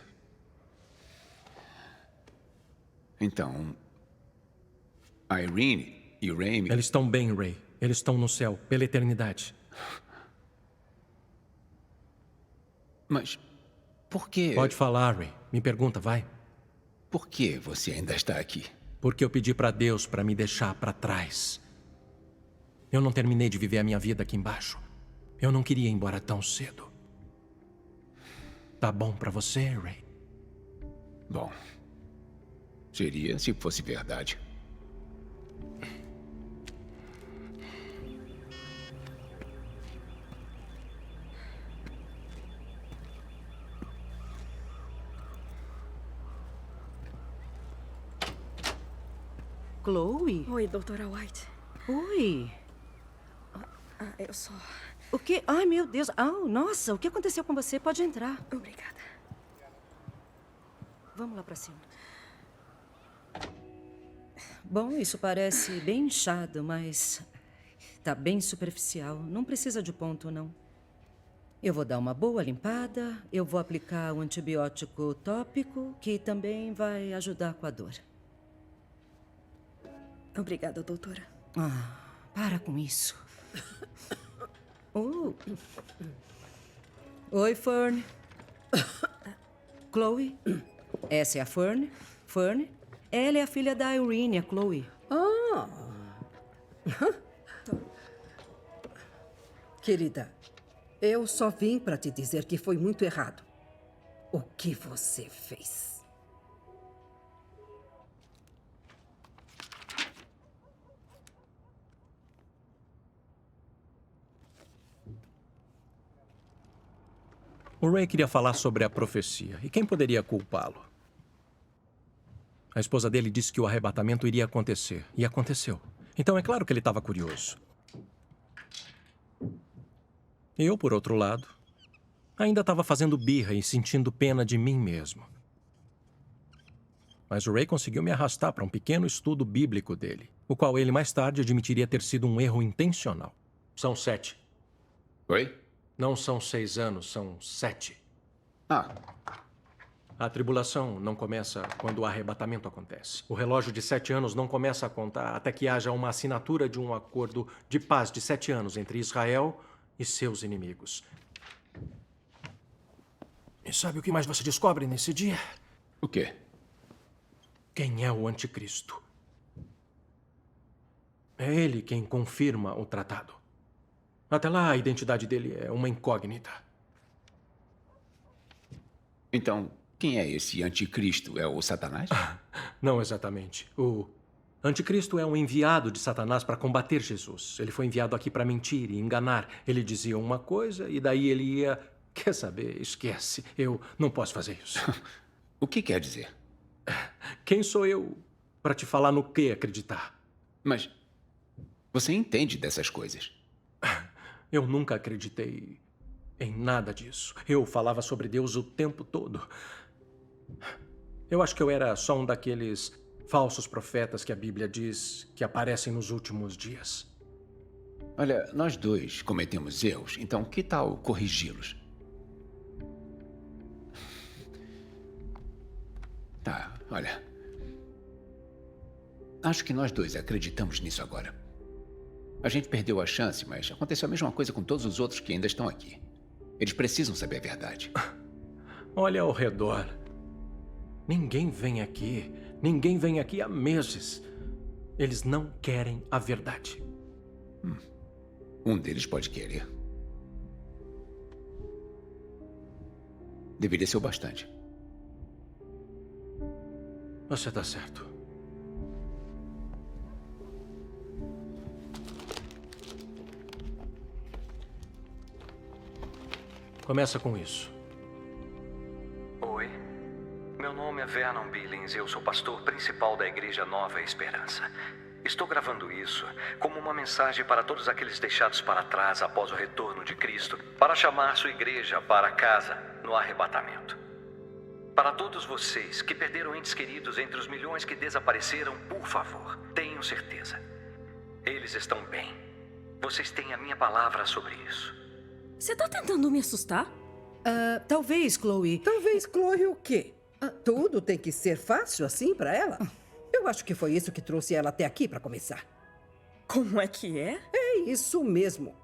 Então, a Irene e o Ray... Eles estão bem, Ray. Eles estão no céu, pela eternidade. Mas por que... Pode falar, Ray. Me pergunta, vai. Por que você ainda está aqui? Porque eu pedi para Deus para me deixar para trás. Eu não terminei de viver a minha vida aqui embaixo. Eu não queria ir embora tão cedo. Tá bom para você, Ray? Bom... Seria se fosse verdade. Chloe? Oi, doutora White. Oi. Eu só... O quê? Ai, meu Deus. Nossa, o que aconteceu com você? Pode entrar. Obrigada. Vamos lá pra cima. Bom, isso parece bem inchado, mas tá bem superficial. Não precisa de ponto, não. Eu vou dar uma boa limpada, eu vou aplicar um antibiótico tópico, que também vai ajudar com a dor. Obrigada, doutora. Para com isso. Oi, Fern. Chloe. Essa é a Fern. Fern. Ela é a filha da Irene, a Chloe. Querida, eu só vim para te dizer que foi muito errado o que você fez. O Ray queria falar sobre a profecia. E quem poderia culpá-lo? A esposa dele disse que o arrebatamento iria acontecer. E aconteceu. Então é claro que ele estava curioso. Eu, por outro lado, ainda estava fazendo birra e sentindo pena de mim mesmo. Mas o Ray conseguiu me arrastar para um pequeno estudo bíblico dele, o qual ele mais tarde admitiria ter sido um erro intencional. São 7. Oi? Não são 6 anos, são 7. Ah. A tribulação não começa quando o arrebatamento acontece. O relógio de 7 anos não começa a contar até que haja uma assinatura de um acordo de paz de 7 anos entre Israel e seus inimigos. E sabe o que mais você descobre nesse dia? O quê? Quem é o anticristo? É ele quem confirma o tratado. Até lá, a identidade dele é uma incógnita. Então, quem é esse anticristo? É o Satanás? Não exatamente. O anticristo é um enviado de Satanás para combater Jesus. Ele foi enviado aqui para mentir e enganar. Ele dizia uma coisa e daí ele ia... Quer saber? Esquece. Eu não posso fazer isso. O que quer dizer? Quem sou eu para te falar no que acreditar? Mas você entende dessas coisas? Eu nunca acreditei em nada disso. Eu falava sobre Deus o tempo todo. Eu acho que eu era só um daqueles falsos profetas que a Bíblia diz que aparecem nos últimos dias. Olha, nós dois cometemos erros, então que tal corrigi-los? Tá, olha. Acho que nós dois acreditamos nisso agora. A gente perdeu a chance, mas aconteceu a mesma coisa com todos os outros que ainda estão aqui. Eles precisam saber a verdade. Olha ao redor. Ninguém vem aqui. Ninguém vem aqui há meses. Eles não querem a verdade. Um deles pode querer. Deveria ser o bastante. Você está certo. Começa com isso. Oi, meu nome é Vernon Billings e eu sou pastor principal da Igreja Nova Esperança. Estou gravando isso como uma mensagem para todos aqueles deixados para trás após o retorno de Cristo, para chamar sua igreja para casa no arrebatamento. Para todos vocês que perderam entes queridos entre os milhões que desapareceram, por favor, tenham certeza. Eles estão bem. Vocês têm a minha palavra sobre isso. Você tá tentando me assustar? Talvez, Chloe. Talvez, Chloe, o quê? Tudo tem que ser fácil assim pra ela? Eu acho que foi isso que trouxe ela até aqui pra começar. Como é que é? É isso mesmo.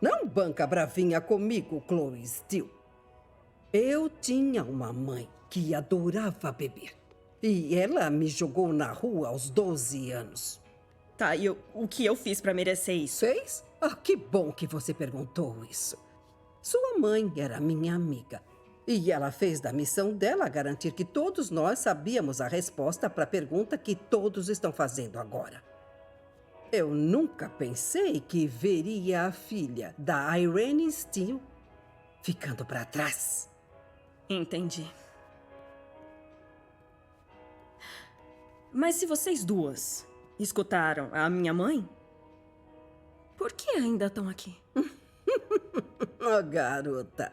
Não banca bravinha comigo, Chloe Steele. Eu tinha uma mãe que adorava beber. E ela me jogou na rua aos 12 anos. Tá, e o que eu fiz pra merecer isso? Fez? Que bom que você perguntou isso. Sua mãe era minha amiga. E ela fez da missão dela garantir que todos nós sabíamos a resposta para a pergunta que todos estão fazendo agora. Eu nunca pensei que veria a filha da Irene Steele ficando para trás. Entendi. Mas se vocês duas escutaram a minha mãe, por que ainda estão aqui? Garota,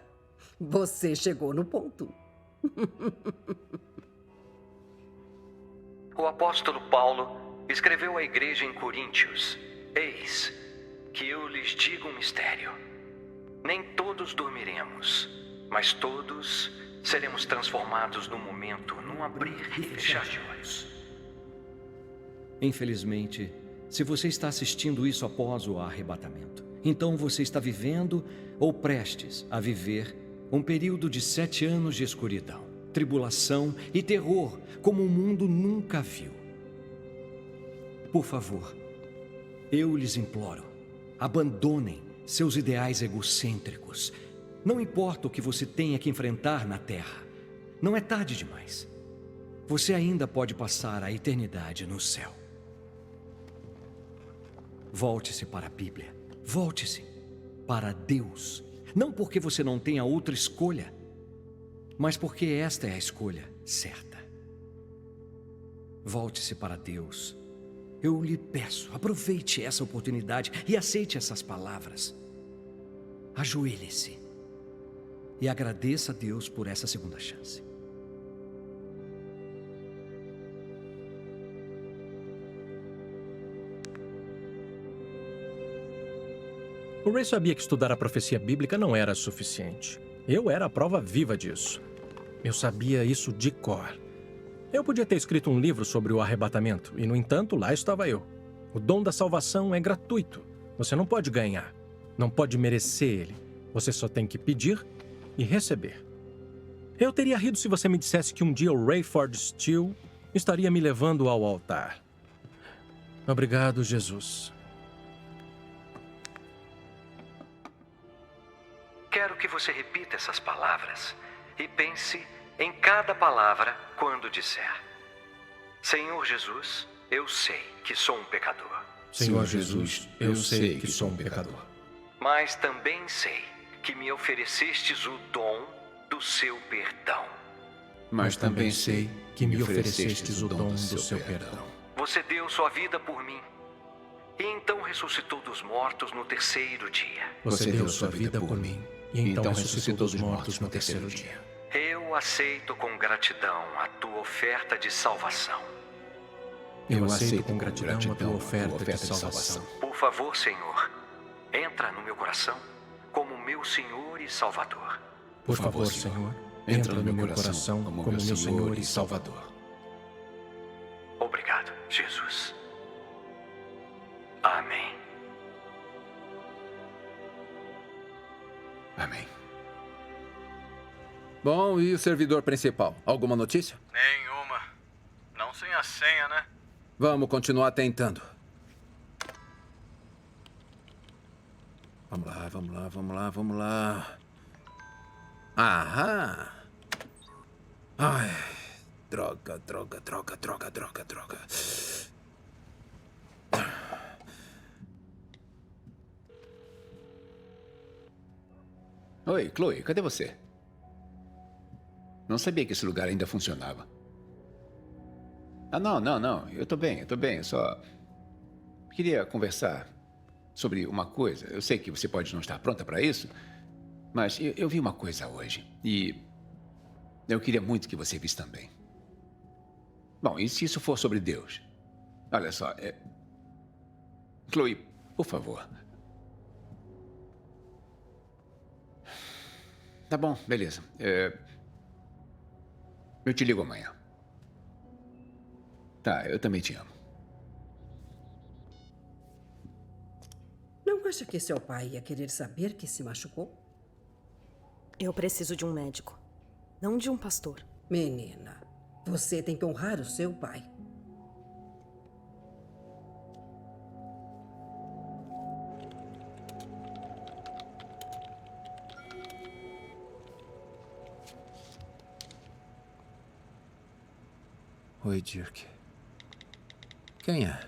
você chegou no ponto. O apóstolo Paulo escreveu à igreja em Coríntios: Eis que eu lhes digo um mistério. Nem todos dormiremos, mas todos seremos transformados num momento, num abrir e fechar de olhos. Infelizmente, se você está assistindo isso após o arrebatamento, então você está vivendo ou prestes a viver um período de 7 anos de escuridão, tribulação e terror como o mundo nunca viu. Por favor, eu lhes imploro, abandonem seus ideais egocêntricos. Não importa o que você tenha que enfrentar na Terra, não é tarde demais. Você ainda pode passar a eternidade no céu. Volte-se para a Bíblia. Volte-se para Deus. Não porque você não tenha outra escolha, mas porque esta é a escolha certa. Volte-se para Deus. Eu lhe peço, aproveite essa oportunidade e aceite essas palavras. Ajoelhe-se e agradeça a Deus por essa segunda chance. O Ray sabia que estudar a profecia bíblica não era suficiente. Eu era a prova viva disso. Eu sabia isso de cor. Eu podia ter escrito um livro sobre o arrebatamento, e, no entanto, lá estava eu. O dom da salvação é gratuito. Você não pode ganhar, não pode merecer ele. Você só tem que pedir e receber. Eu teria rido se você me dissesse que um dia o Rayford Steele estaria me levando ao altar. Obrigado, Jesus. Quero que você repita essas palavras e pense em cada palavra quando disser: Senhor Jesus, eu sei que sou um pecador. Senhor Jesus, eu sei que sou um pecador. Mas também sei que me oferecestes o dom do seu perdão. Mas também sei que me oferecestes o dom do seu perdão. Você deu sua vida por mim e então ressuscitou dos mortos no terceiro dia. Você deu sua vida por mim e então ressuscitou dos mortos no terceiro dia. Eu aceito com gratidão a tua oferta de salvação. Eu aceito com gratidão a tua oferta de salvação. Por favor, Senhor, entra no meu coração como meu Senhor e Salvador. Por favor, Senhor, entra no meu coração como meu Senhor e Salvador. Obrigado, Jesus. Amém. Amém. Bom, e o servidor principal? Alguma notícia? Nenhuma. Não sem a senha, né? Vamos continuar tentando. Vamos lá. Aham. Ai, droga. Oi, Chloe, cadê você? Não sabia que esse lugar ainda funcionava. Ah, não. Eu tô bem. Eu só queria conversar sobre uma coisa. Eu sei que você pode não estar pronta para isso, mas eu vi uma coisa hoje e eu queria muito que você visse também. Bom, e se isso for sobre Deus? Olha só, Chloe, por favor. Tá bom, beleza. Eu te ligo amanhã. Tá, eu também te amo. Não acha que seu pai ia querer saber que se machucou? Eu preciso de um médico, não de um pastor. Menina, você tem que honrar o seu pai. Oi, Dirk. Quem é?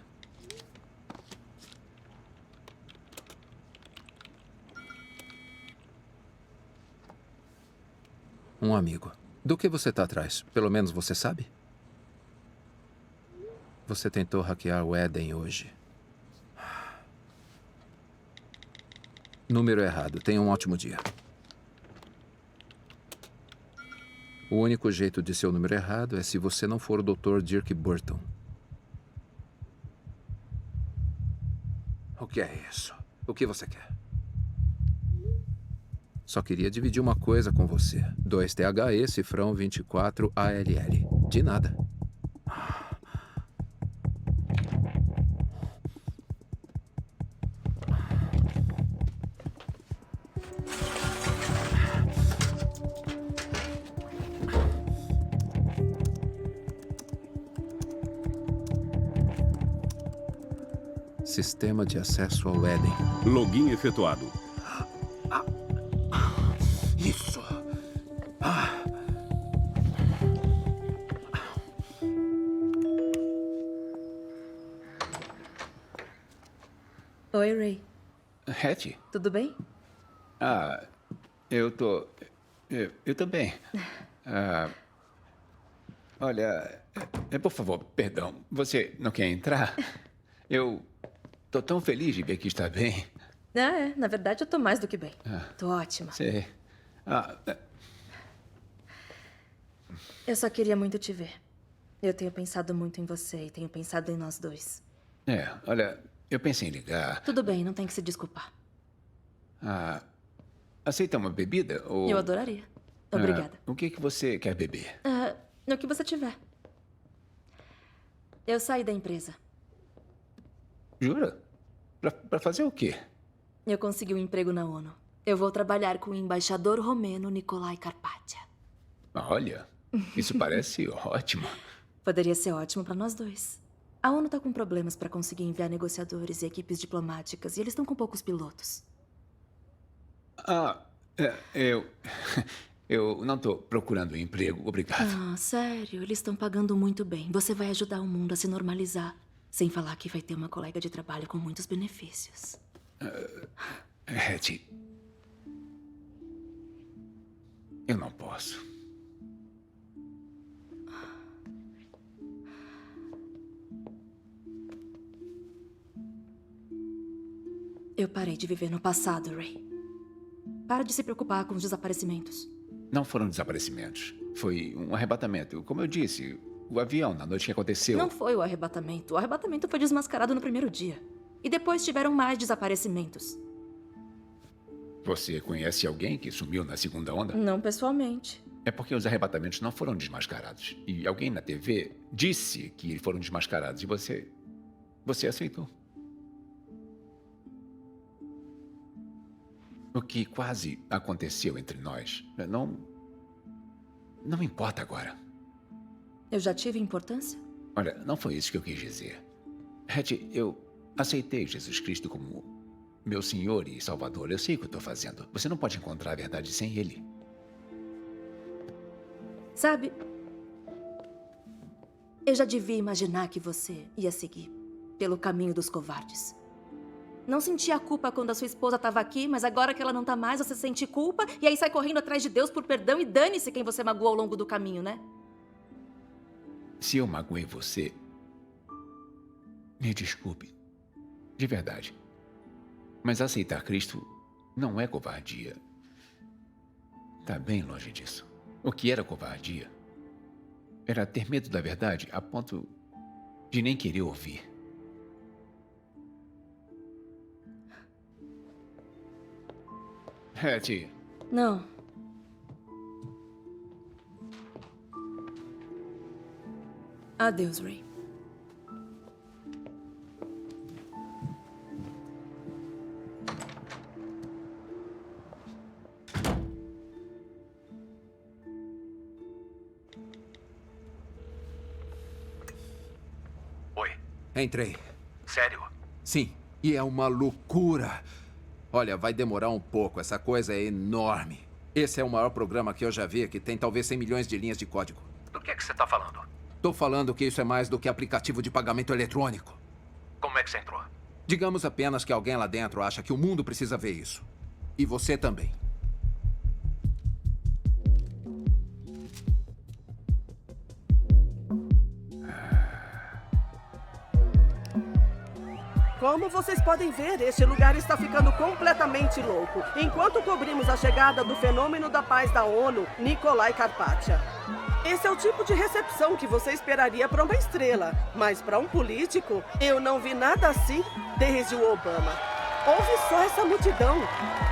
Um amigo. Do que você está atrás? Pelo menos você sabe? Você tentou hackear o Eden hoje. Número errado. Tenha um ótimo dia. O único jeito de ser o número errado é se você não for o Dr. Dirk Burton. O que é isso? O que você quer? Só queria dividir uma coisa com você. 2THE, cifrão 24ALL. De nada. Sistema de acesso ao Eden. Login efetuado. Isso. Oi, Ray. Hattie? Tudo bem? Ah, Eu também. Olha, por favor, perdão. Você não quer entrar? Eu tô tão feliz de ver que está bem. Na verdade eu tô mais do que bem. Tô ótima. Sei. Eu só queria muito te ver. Eu tenho pensado muito em você e tenho pensado em nós dois. Olha, eu pensei em ligar. Tudo bem, não tem que se desculpar. Aceita uma bebida? Ou... Eu adoraria. Obrigada. O que você quer beber? No que você tiver. Eu saí da empresa. Jura? Pra fazer o quê? Eu consegui um emprego na ONU. Eu vou trabalhar com o embaixador romeno Nicolae Carpathia. Olha, isso parece ótimo. Poderia ser ótimo para nós dois. A ONU tá com problemas para conseguir enviar negociadores e equipes diplomáticas e eles estão com poucos pilotos. Eu não tô procurando emprego, obrigado. Sério, eles estão pagando muito bem. Você vai ajudar o mundo a se normalizar. Sem falar que vai ter uma colega de trabalho com muitos benefícios. Hattie, eu não posso. Eu parei de viver no passado, Ray. Para de se preocupar com os desaparecimentos. Não foram desaparecimentos. Foi um arrebatamento. Como eu disse, o avião na noite que aconteceu... Não foi o arrebatamento. O arrebatamento foi desmascarado no primeiro dia. E depois tiveram mais desaparecimentos. Você conhece alguém que sumiu na segunda onda? Não pessoalmente. É porque os arrebatamentos não foram desmascarados. E alguém na TV disse que foram desmascarados. E você aceitou. O que quase aconteceu entre nós não importa agora. Eu já tive importância? Olha, não foi isso que eu quis dizer. Hattie, eu aceitei Jesus Cristo como meu Senhor e Salvador. Eu sei o que eu estou fazendo. Você não pode encontrar a verdade sem Ele. Sabe, eu já devia imaginar que você ia seguir pelo caminho dos covardes. Não sentia culpa quando a sua esposa estava aqui, mas agora que ela não está mais, você sente culpa e aí sai correndo atrás de Deus por perdão e dane-se quem você magoou ao longo do caminho, né? Se eu magoei você, me desculpe. De verdade. Mas aceitar Cristo não é covardia. Está bem longe disso. O que era covardia era ter medo da verdade a ponto de nem querer ouvir. Hattie. Não. Adeus, Ray. Oi. Entrei. Sério? Sim, e é uma loucura. Olha, vai demorar um pouco. Essa coisa é enorme. Esse é o maior programa que eu já vi, que tem talvez 100 milhões de linhas de código. Do que você tá falando? Tô falando que isso é mais do que aplicativo de pagamento eletrônico. Como é que você entrou? Digamos apenas que alguém lá dentro acha que o mundo precisa ver isso. E você também. Como vocês podem ver, este lugar está ficando completamente louco, enquanto cobrimos a chegada do fenômeno da paz da ONU, Nicolae Carpathia. Esse é o tipo de recepção que você esperaria para uma estrela, mas para um político, eu não vi nada assim desde o Obama. Ouve só essa multidão.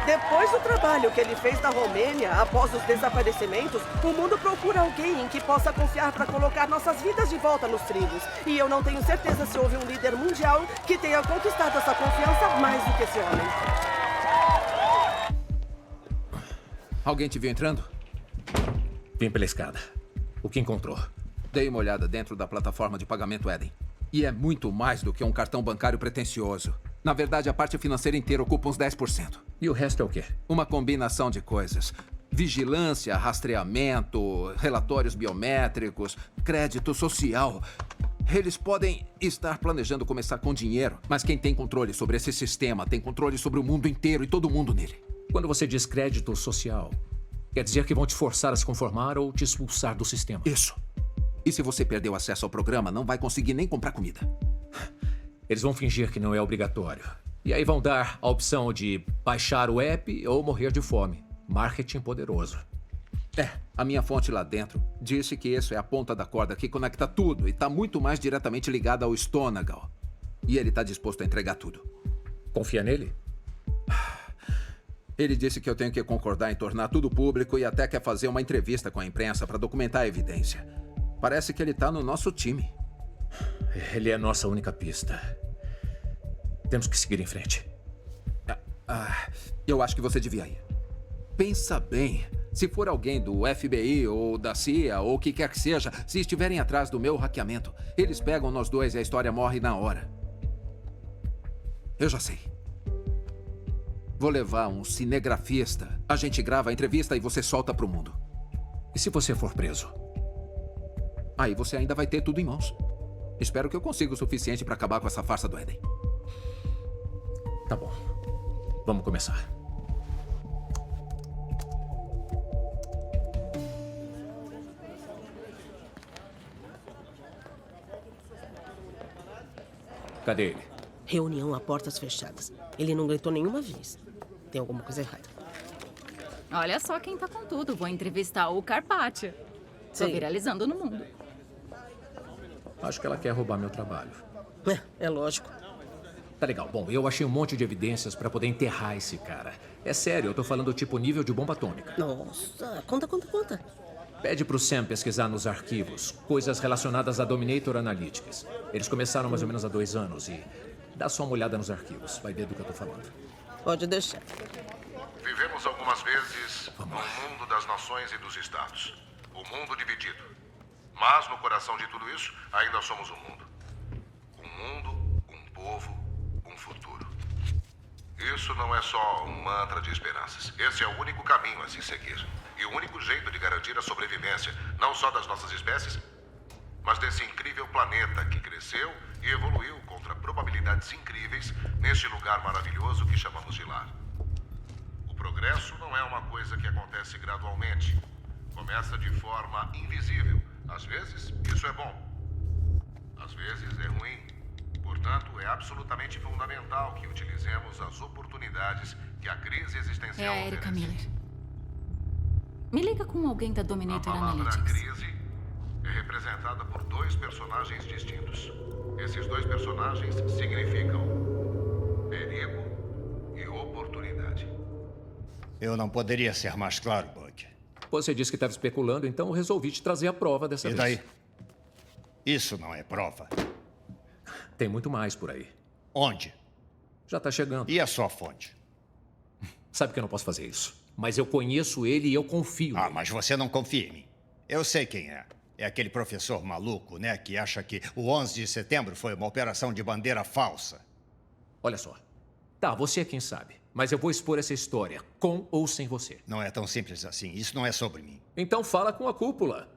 Depois do trabalho que ele fez na Romênia, após os desaparecimentos, o mundo procura alguém em que possa confiar para colocar nossas vidas de volta nos trilhos. E eu não tenho certeza se houve um líder mundial que tenha conquistado essa confiança mais do que esse homem. Alguém te viu entrando? Vim pela escada. O que encontrou? Dei uma olhada dentro da plataforma de pagamento Eden. E é muito mais do que um cartão bancário pretensioso. Na verdade, a parte financeira inteira ocupa uns 10%. E o resto é o quê? Uma combinação de coisas. Vigilância, rastreamento, relatórios biométricos, crédito social. Eles podem estar planejando começar com dinheiro, mas quem tem controle sobre esse sistema tem controle sobre o mundo inteiro e todo mundo nele. Quando você diz crédito social, quer dizer que vão te forçar a se conformar ou te expulsar do sistema. Isso. E se você perdeu acesso ao programa, não vai conseguir nem comprar comida. Eles vão fingir que não é obrigatório. E aí vão dar a opção de baixar o app ou morrer de fome. Marketing poderoso. A minha fonte lá dentro disse que isso é a ponta da corda que conecta tudo e está muito mais diretamente ligado ao Stonegal. E ele está disposto a entregar tudo. Confia nele? Ele disse que eu tenho que concordar em tornar tudo público e até quer fazer uma entrevista com a imprensa para documentar a evidência. Parece que ele está no nosso time. Ele é a nossa única pista. Temos que seguir em frente. Eu acho que você devia ir. Pensa bem. Se for alguém do FBI ou da CIA ou o que quer que seja, se estiverem atrás do meu hackeamento, eles pegam nós dois e a história morre na hora. Eu já sei. Vou levar um cinegrafista. A gente grava a entrevista e você solta pro mundo. E se você for preso? Aí você ainda vai ter tudo em mãos. Espero que eu consiga o suficiente para acabar com essa farsa do Éden. Tá bom. Vamos começar. Cadê ele? Reunião a portas fechadas. Ele não gritou nenhuma vez. Tem alguma coisa errada. Olha só quem tá com tudo. Vou entrevistar o Carpaccia. Tô viralizando no mundo. Acho que ela quer roubar meu trabalho. É lógico. Tá legal. Bom, eu achei um monte de evidências pra poder enterrar esse cara. É sério, eu tô falando tipo nível de bomba atômica. Nossa, conta. Pede pro Sam pesquisar nos arquivos coisas relacionadas a Dominator Analytics. Eles começaram mais ou menos há 2 anos e dá só uma olhada nos arquivos. Vai ver do que eu tô falando. Pode deixar. Vivemos algumas vezes no mundo das nações e dos estados. O mundo dividido. Mas no coração de tudo isso, ainda somos um mundo. Um mundo, um povo, um futuro. Isso não é só um mantra de esperanças. Esse é o único caminho a se seguir. E o único jeito de garantir a sobrevivência, não só das nossas espécies, mas desse incrível planeta que cresceu e evoluiu contra probabilidades incríveis neste lugar maravilhoso que chamamos de lar. O progresso não é uma coisa que acontece gradualmente. Começa de forma invisível. Às vezes, isso é bom. Às vezes, é ruim. Portanto, é absolutamente fundamental que utilizemos as oportunidades que a crise existencial É a Erika oferece. Miller. Me liga com alguém da A Dominator palavra Analytics. crise é representada por 2 personagens distintos. Esses 2 personagens significam perigo e oportunidade. Eu não poderia ser mais claro, Buck. Você disse que estava especulando, então eu resolvi te trazer a prova dessa vez. E daí? Isso não é prova. Tem muito mais por aí. Onde? Já tá chegando. E a sua fonte? Sabe que eu não posso fazer isso. Mas eu conheço ele e eu confio nele. Mas você não confia em mim. Eu sei quem é. É aquele professor maluco, né, que acha que o 11 de setembro foi uma operação de bandeira falsa. Olha só. Tá, você é quem sabe. Mas eu vou expor essa história, com ou sem você. Não é tão simples assim. Isso não é sobre mim. Então fala com a cúpula.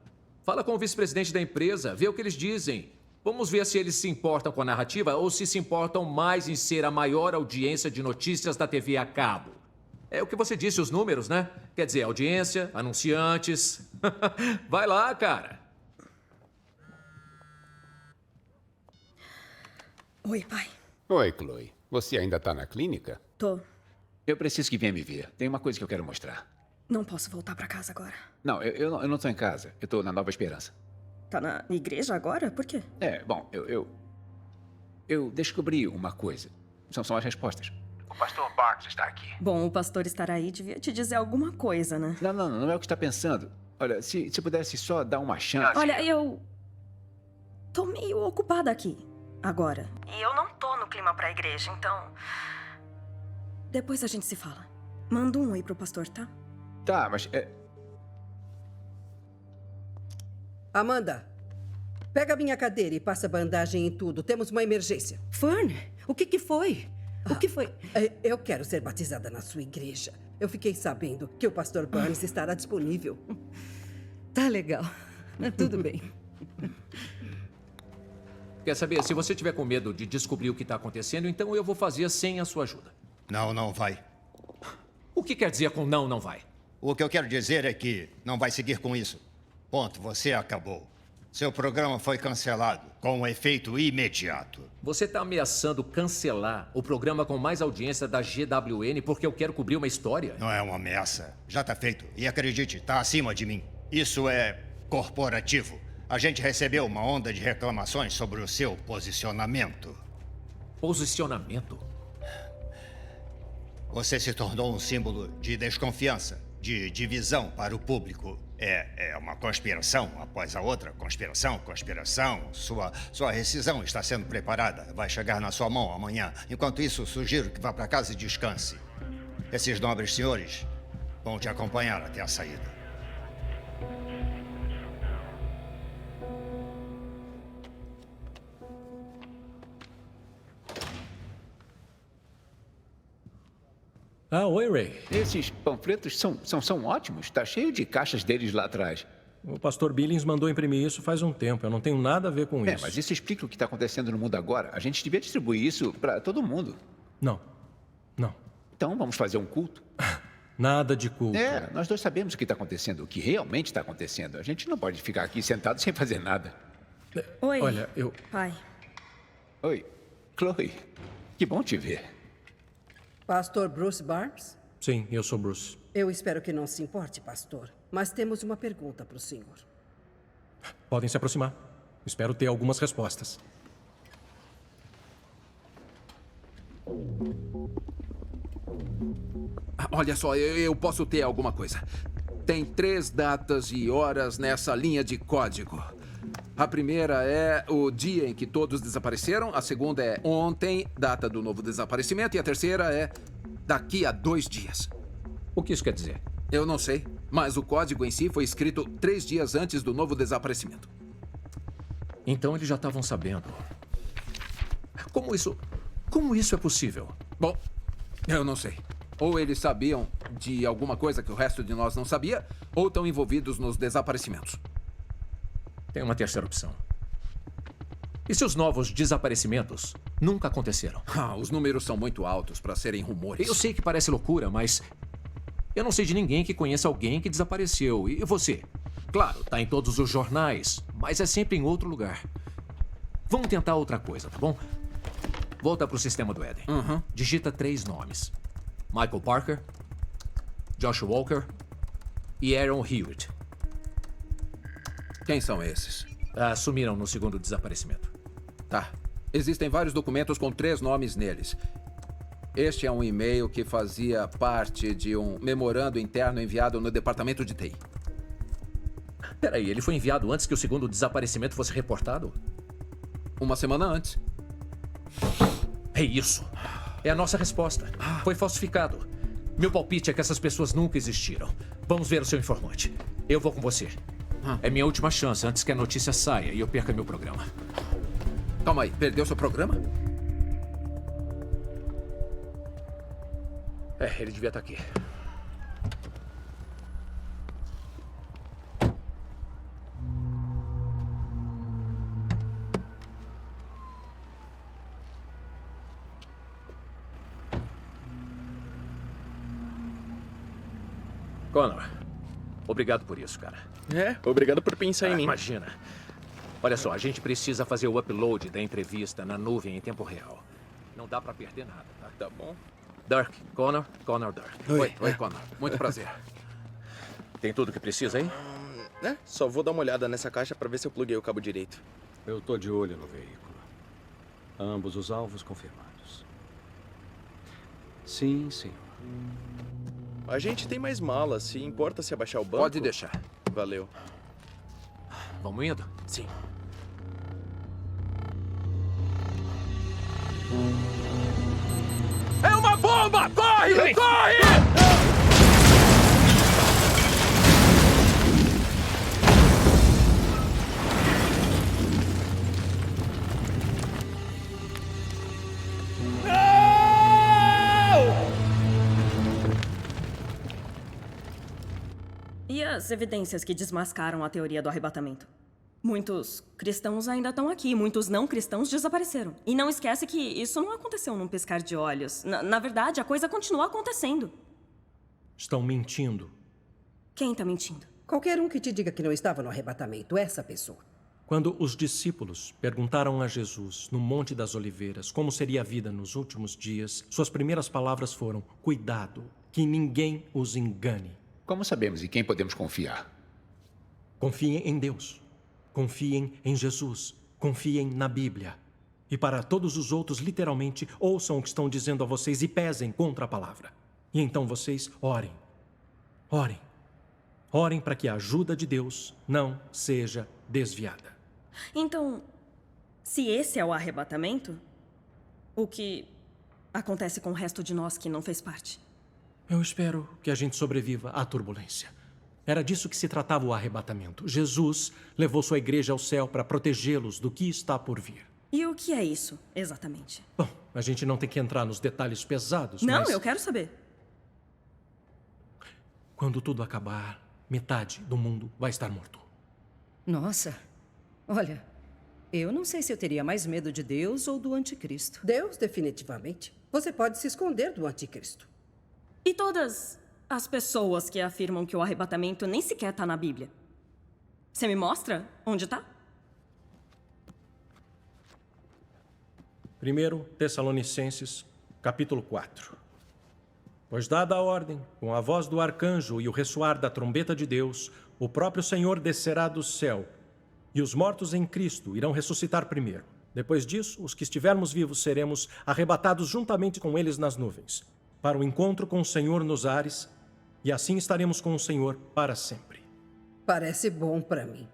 Fala com o vice-presidente da empresa, vê o que eles dizem. Vamos ver se eles se importam com a narrativa ou se importam mais em ser a maior audiência de notícias da TV a cabo. É o que você disse, os números, né? Quer dizer, audiência, anunciantes. Vai lá, cara. Oi, pai. Oi, Chloe. Você ainda tá na clínica? Tô. Eu preciso que venha me ver. Tem uma coisa que eu quero mostrar. Não posso voltar pra casa agora. Não, eu não tô em casa. Eu tô na Nova Esperança. Tá na igreja agora? Por quê? Bom, eu descobri uma coisa. São as respostas. O pastor Barnes está aqui. Bom, o pastor estar aí devia te dizer alguma coisa, né? Não é o que está pensando. Olha, se pudesse só dar uma chance... Olha, eu... tô meio ocupada aqui, agora. E eu não tô no clima pra igreja, então... Depois a gente se fala. Manda um oi pro pastor, tá? Tá, mas... Amanda, pega a minha cadeira e passa bandagem em tudo. Temos uma emergência. Fern, o que foi? O que foi? Eu quero ser batizada na sua igreja. Eu fiquei sabendo que o pastor Barnes estará disponível. Tá legal. Tudo bem. Quer saber, se você tiver com medo de descobrir o que está acontecendo, então eu vou fazer sem a sua ajuda. Não vai. O que quer dizer com não, não vai? O que eu quero dizer é que não vai seguir com isso. Ponto, você acabou. Seu programa foi cancelado, com um efeito imediato. Você está ameaçando cancelar o programa com mais audiência da GWN porque eu quero cobrir uma história? Não é uma ameaça. Já está feito. E acredite, está acima de mim. Isso é corporativo. A gente recebeu uma onda de reclamações sobre o seu posicionamento. Posicionamento? Você se tornou um símbolo de desconfiança, de divisão para o público. É uma conspiração após a outra. Conspiração. Sua rescisão está sendo preparada. Vai chegar na sua mão amanhã. Enquanto isso, sugiro que vá para casa e descanse. Esses nobres senhores vão te acompanhar até a saída. Ah, oi, Ray. Esses panfletos são ótimos. Tá cheio de caixas deles lá atrás. O pastor Billings mandou imprimir isso faz um tempo. Eu não tenho nada a ver com isso. Mas isso explica o que está acontecendo no mundo agora. A gente devia distribuir isso para todo mundo. Não. Então vamos fazer um culto? Nada de culto. Nós dois sabemos o que está acontecendo, o que realmente está acontecendo. A gente não pode ficar aqui sentado sem fazer nada. Oi. Olha, Pai. Oi, Chloe. Que bom te ver. Pastor Bruce Barnes? Sim, eu sou Bruce. Eu espero que não se importe, pastor. Mas temos uma pergunta para o senhor. Podem se aproximar. Espero ter algumas respostas. Olha só, eu posso ter alguma coisa. Tem 3 datas e horas nessa linha de código. A primeira é o dia em que todos desapareceram, a segunda é ontem, data do novo desaparecimento, e a terceira é daqui a 2 dias. O que isso quer dizer? Eu não sei, mas o código em si foi escrito 3 dias antes do novo desaparecimento. Então eles já estavam sabendo. Como isso é possível? Bom, eu não sei. Ou eles sabiam de alguma coisa que o resto de nós não sabia, ou estão envolvidos nos desaparecimentos. Tem uma terceira opção. E se os novos desaparecimentos nunca aconteceram? Os números são muito altos para serem rumores. Eu sei que parece loucura, mas eu não sei de ninguém que conheça alguém que desapareceu. E você? Claro, tá em todos os jornais, mas é sempre em outro lugar. Vamos tentar outra coisa, tá bom? Volta pro sistema do Éden. Digita 3 nomes. Michael Parker, Josh Walker e Aaron Hewitt. Quem são esses? Sumiram no segundo desaparecimento. Tá. Existem vários documentos com 3 nomes neles. Este é um e-mail que fazia parte de um memorando interno enviado no departamento de TI. Peraí, ele foi enviado antes que o segundo desaparecimento fosse reportado? Uma semana antes. É isso. É a nossa resposta. Foi falsificado. Meu palpite é que essas pessoas nunca existiram. Vamos ver o seu informante. Eu vou com você. É minha última chance antes que a notícia saia e eu perca meu programa. Calma aí, perdeu seu programa? Ele devia estar aqui. Connor, obrigado por isso, cara. Obrigado por pensar em mim. Imagina. Olha só, a gente precisa fazer o upload da entrevista na nuvem em tempo real. Não dá pra perder nada, tá? Tá bom. Dirk, Connor, Dirk. Oi, Connor. Muito prazer. Tem tudo que precisa aí? Só vou dar uma olhada nessa caixa pra ver se eu pluguei o cabo direito. Eu tô de olho no veículo. Ambos os alvos confirmados. Sim, senhor. A gente tem mais malas. Se importa se abaixar o banco? Pode deixar. Valeu. Vamos indo? Sim. É uma bomba! Corre! Corre! E as evidências que desmascaram a teoria do arrebatamento? Muitos cristãos ainda estão aqui, muitos não cristãos desapareceram. E não esquece que isso não aconteceu num piscar de olhos. Na verdade, a coisa continua acontecendo. Estão mentindo. Quem está mentindo? Qualquer um que te diga que não estava no arrebatamento, essa pessoa. Quando os discípulos perguntaram a Jesus, no Monte das Oliveiras, como seria a vida nos últimos dias, suas primeiras palavras foram: cuidado, que ninguém os engane. Como sabemos em quem podemos confiar? Confiem em Deus. Confiem em Jesus. Confiem na Bíblia. E para todos os outros, literalmente, ouçam o que estão dizendo a vocês e pesem contra a palavra. E então vocês orem. Orem. Orem para que a ajuda de Deus não seja desviada. Então, se esse é o arrebatamento, o que acontece com o resto de nós que não fez parte? Eu espero que a gente sobreviva à turbulência. Era disso que se tratava o arrebatamento. Jesus levou sua igreja ao céu para protegê-los do que está por vir. E o que é isso, exatamente? Bom, a gente não tem que entrar nos detalhes pesados, Não, mas... eu quero saber. Quando tudo acabar, metade do mundo vai estar morto. Nossa, olha, eu não sei se eu teria mais medo de Deus ou do anticristo. Deus, definitivamente. Você pode se esconder do anticristo. E todas as pessoas que afirmam que o arrebatamento nem sequer está na Bíblia? Você me mostra onde está? 1 Tessalonicenses, capítulo 4. Pois dada a ordem, com a voz do arcanjo e o ressoar da trombeta de Deus, o próprio Senhor descerá do céu, e os mortos em Cristo irão ressuscitar primeiro. Depois disso, os que estivermos vivos seremos arrebatados juntamente com eles nas nuvens, para o encontro com o Senhor nos ares, e assim estaremos com o Senhor para sempre. Parece bom para mim.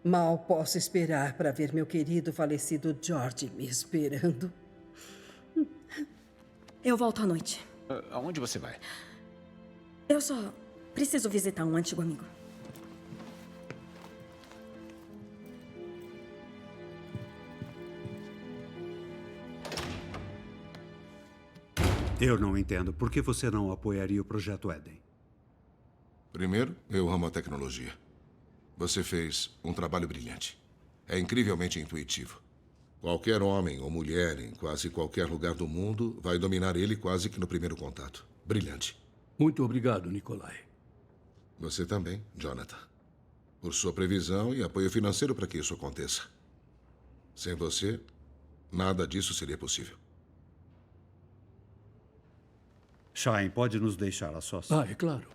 Mal posso esperar para ver meu querido falecido George me esperando. Eu volto à noite. Aonde você vai? Eu só preciso visitar um antigo amigo. Eu não entendo. Por que você não apoiaria o Projeto Éden? Primeiro, eu amo a tecnologia. Você fez um trabalho brilhante. É incrivelmente intuitivo. Qualquer homem ou mulher em quase qualquer lugar do mundo vai dominar ele quase que no primeiro contato. Brilhante. Muito obrigado, Nikolai. Você também, Jonathan. Por sua previsão e apoio financeiro para que isso aconteça. Sem você, nada disso seria possível. Shine, pode nos deixar a sós? É claro.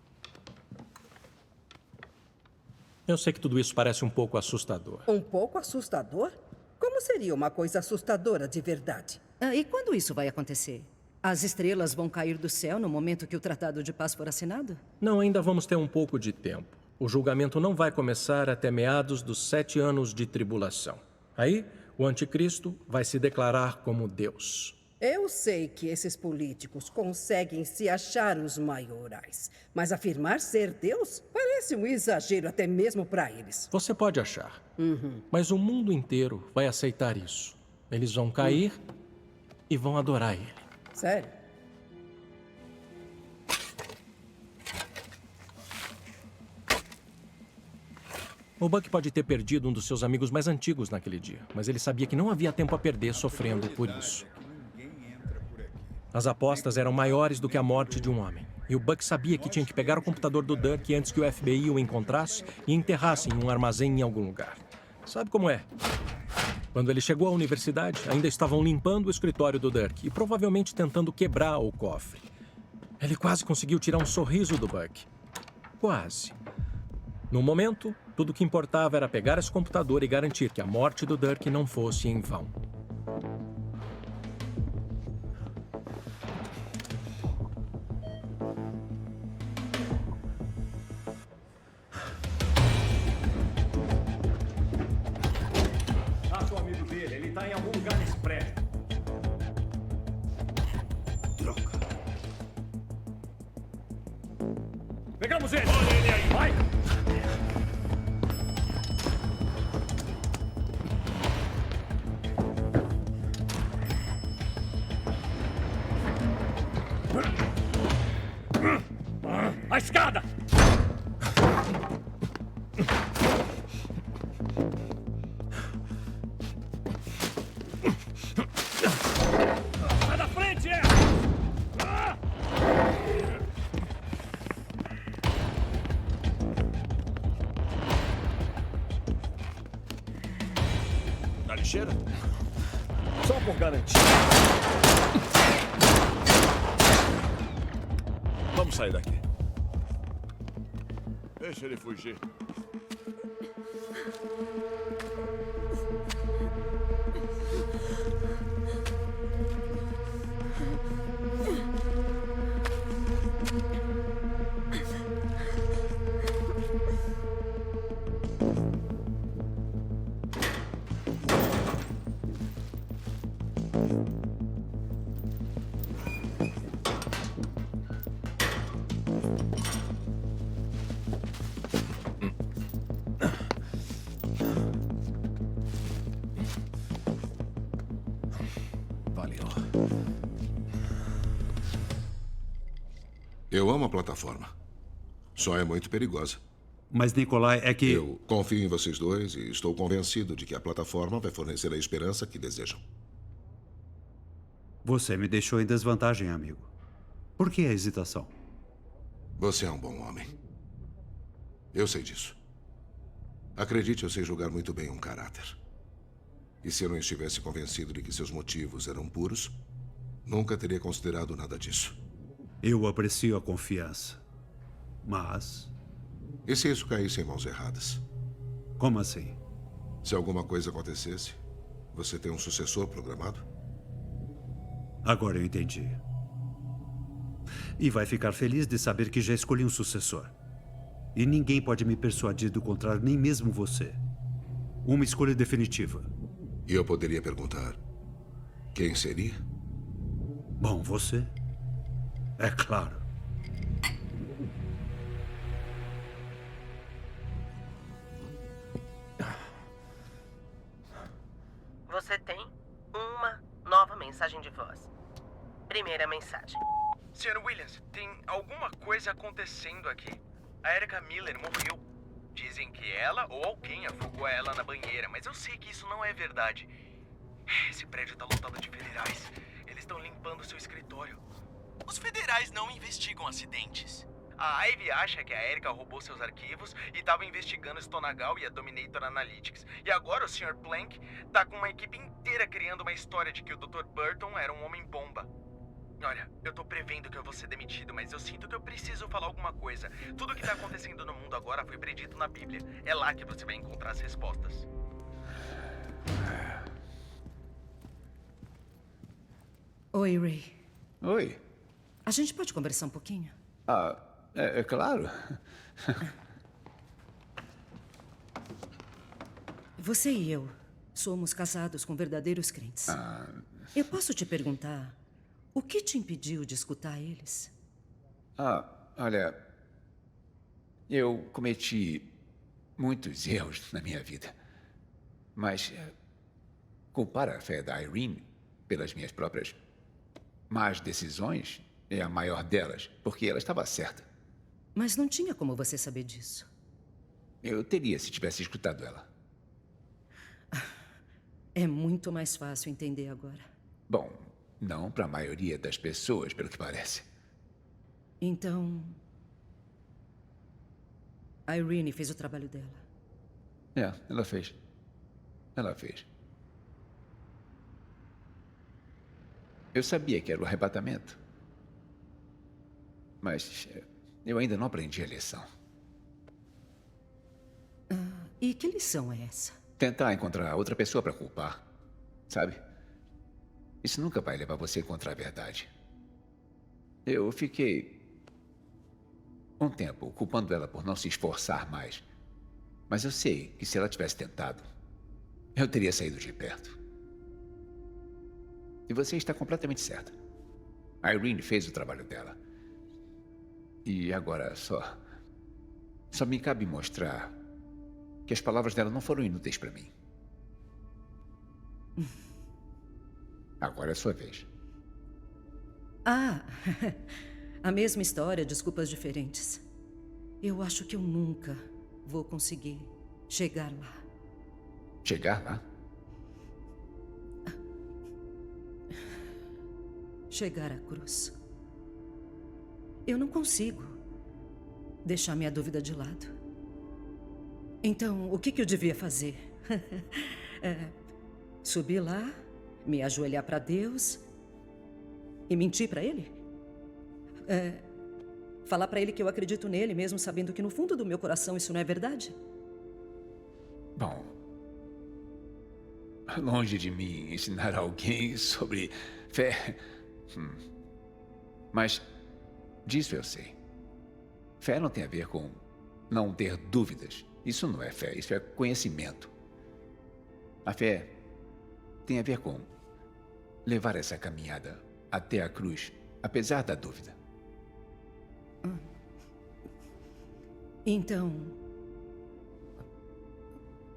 Eu sei que tudo isso parece um pouco assustador. Um pouco assustador? Como seria uma coisa assustadora de verdade? E quando isso vai acontecer? As estrelas vão cair do céu no momento que o Tratado de Paz for assinado? Não, ainda vamos ter um pouco de tempo. O julgamento não vai começar até meados dos 7 anos de tribulação. Aí, o anticristo vai se declarar como Deus. Eu sei que esses políticos conseguem se achar os maiorais, mas afirmar ser Deus parece um exagero até mesmo para eles. Você pode achar, mas o mundo inteiro vai aceitar isso. Eles vão cair e vão adorar ele. Sério? O Buck pode ter perdido um dos seus amigos mais antigos naquele dia, mas ele sabia que não havia tempo a perder sofrendo por isso. As apostas eram maiores do que a morte de um homem. E o Buck sabia que tinha que pegar o computador do Dirk antes que o FBI o encontrasse e enterrasse em um armazém em algum lugar. Sabe como é? Quando ele chegou à universidade, ainda estavam limpando o escritório do Dirk e provavelmente tentando quebrar o cofre. Ele quase conseguiu tirar um sorriso do Buck. Quase. No momento, tudo o que importava era pegar esse computador e garantir que a morte do Dirk não fosse em vão. Em algum lugar nesse prédio. Droga. Pegamos ele! Olha ele aí, vai! A escada! trincheira? Só por garantia. Vamos sair daqui. Deixa ele fugir. Eu amo a plataforma. Só é muito perigosa. Mas, Nikolai, é que... Eu confio em vocês dois e estou convencido de que a plataforma vai fornecer a esperança que desejam. Você me deixou em desvantagem, amigo. Por que a hesitação? Você é um bom homem. Eu sei disso. Acredite, eu sei julgar muito bem um caráter. E se eu não estivesse convencido de que seus motivos eram puros, nunca teria considerado nada disso. Eu aprecio a confiança. Mas... E se isso caísse em mãos erradas? Como assim? Se alguma coisa acontecesse, você tem um sucessor programado? Agora eu entendi. E vai ficar feliz de saber que já escolhi um sucessor. E ninguém pode me persuadir do contrário, nem mesmo você. Uma escolha definitiva. E eu poderia perguntar, quem seria? Bom, você. É claro. Você tem uma nova mensagem de voz. Primeira mensagem. Sr. Williams, tem alguma coisa acontecendo aqui. A Erica Miller morreu. Dizem que ela ou alguém afogou ela na banheira, mas eu sei que isso não é verdade. Esse prédio tá lotado de federais. Eles estão limpando seu escritório. Os federais não investigam acidentes. A Ivy acha que a Erica roubou seus arquivos e estava investigando Stonagal e a Dominator Analytics. E agora o Sr. Plank tá com uma equipe inteira criando uma história de que o Dr. Burton era um homem-bomba. Olha, eu tô prevendo que eu vou ser demitido, mas eu sinto que eu preciso falar alguma coisa. Tudo que tá acontecendo no mundo agora foi predito na Bíblia. É lá que você vai encontrar as respostas. Oi, Ray. Oi. A gente pode conversar um pouquinho? Ah, é claro. Você e eu somos casados com verdadeiros crentes. Eu posso te perguntar, o que te impediu de escutar eles? Olha, eu cometi muitos erros na minha vida. Mas culpar a fé da Irene pelas minhas próprias más decisões é a maior delas, porque ela estava certa. Mas não tinha como você saber disso. Eu teria se tivesse escutado ela. É muito mais fácil entender agora. Bom, não para a maioria das pessoas, pelo que parece. Então, a Irene fez o trabalho dela. Ela fez. Ela fez. Eu sabia que era o arrebatamento. Mas eu ainda não aprendi a lição. E que lição é essa? Tentar encontrar outra pessoa para culpar, sabe? Isso nunca vai levar você a encontrar a verdade. Eu fiquei um tempo culpando ela por não se esforçar mais. Mas eu sei que se ela tivesse tentado, eu teria saído de perto. E você está completamente certa. A Irene fez o trabalho dela. E agora só me cabe mostrar que as palavras dela não foram inúteis para mim. Agora é a sua vez. A mesma história, desculpas diferentes. Eu acho que eu nunca vou conseguir chegar lá. Chegar lá? Chegar à cruz. Eu não consigo deixar minha dúvida de lado. Então, o que eu devia fazer? Subir lá, me ajoelhar para Deus e mentir para ele? Falar para ele que eu acredito nele, mesmo sabendo que no fundo do meu coração isso não é verdade? Bom, longe de mim ensinar alguém sobre fé. Mas disso eu sei. Fé não tem a ver com não ter dúvidas. Isso não é fé, isso é conhecimento. A fé tem a ver com levar essa caminhada até a cruz, apesar da dúvida. Então,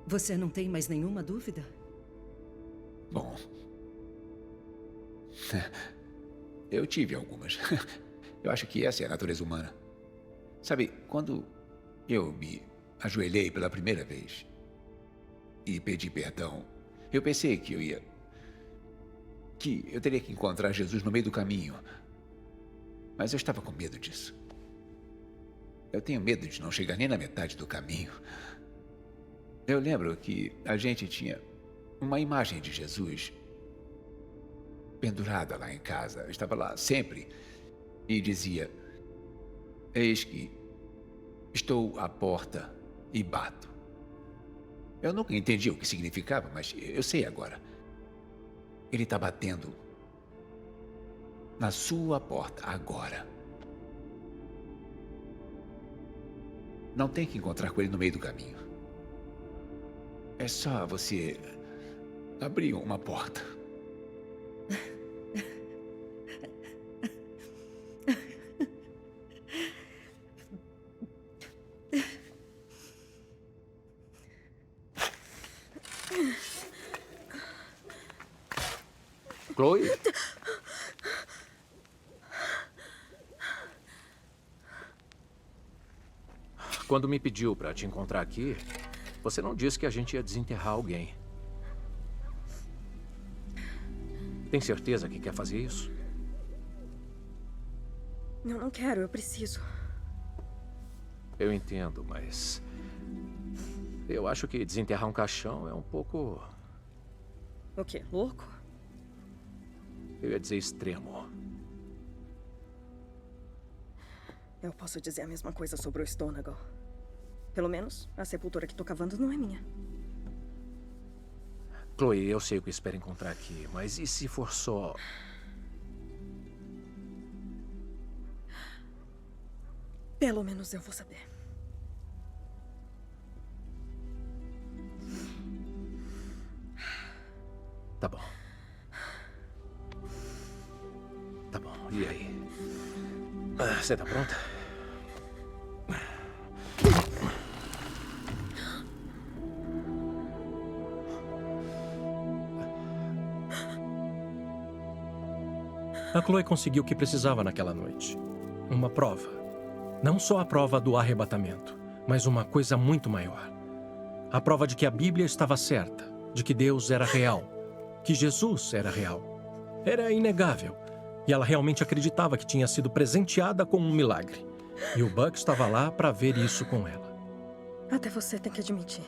você não tem mais nenhuma dúvida? Bom, eu tive algumas. Eu acho que essa é a natureza humana. Sabe, quando eu me ajoelhei pela primeira vez e pedi perdão, eu pensei que eu teria que encontrar Jesus no meio do caminho. Mas eu estava com medo disso. Eu tenho medo de não chegar nem na metade do caminho. Eu lembro que a gente tinha uma imagem de Jesus pendurada lá em casa. Eu estava lá sempre e dizia: eis que estou à porta e bato. Eu nunca entendi o que significava, mas eu sei agora. Ele está batendo na sua porta agora. Não tem que encontrar com ele no meio do caminho. É só você abrir uma porta. Chloe? Quando me pediu para te encontrar aqui, você não disse que a gente ia desenterrar alguém. Tem certeza que quer fazer isso? Eu não quero, eu preciso. Eu entendo, mas eu acho que desenterrar um caixão é um pouco... O quê? Louco? Eu ia dizer extremo. Eu posso dizer a mesma coisa sobre o Stonegal. Pelo menos, a sepultura que tô cavando não é minha. Chloe, eu sei o que espero encontrar aqui, mas e se for só... Pelo menos eu vou saber. Tá bom. Tá bom, e aí? Você tá pronta? A Chloe conseguiu o que precisava naquela noite. Uma prova. Não só a prova do arrebatamento, mas uma coisa muito maior. A prova de que a Bíblia estava certa, de que Deus era real, que Jesus era real. Era inegável. E ela realmente acreditava que tinha sido presenteada com um milagre. E o Buck estava lá para ver isso com ela. Até você tem que admitir.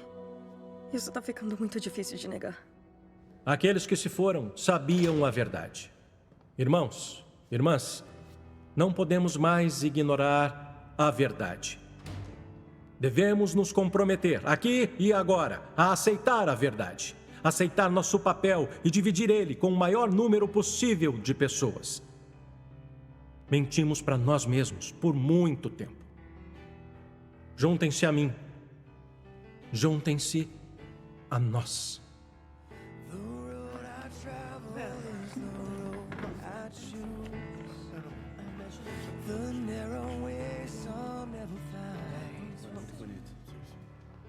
Isso tá ficando muito difícil de negar. Aqueles que se foram sabiam a verdade. Irmãos, irmãs, não podemos mais ignorar a verdade. Devemos nos comprometer, aqui e agora, a aceitar a verdade. Aceitar nosso papel e dividir ele com o maior número possível de pessoas. Mentimos para nós mesmos por muito tempo. Juntem-se a mim. Juntem-se a nós.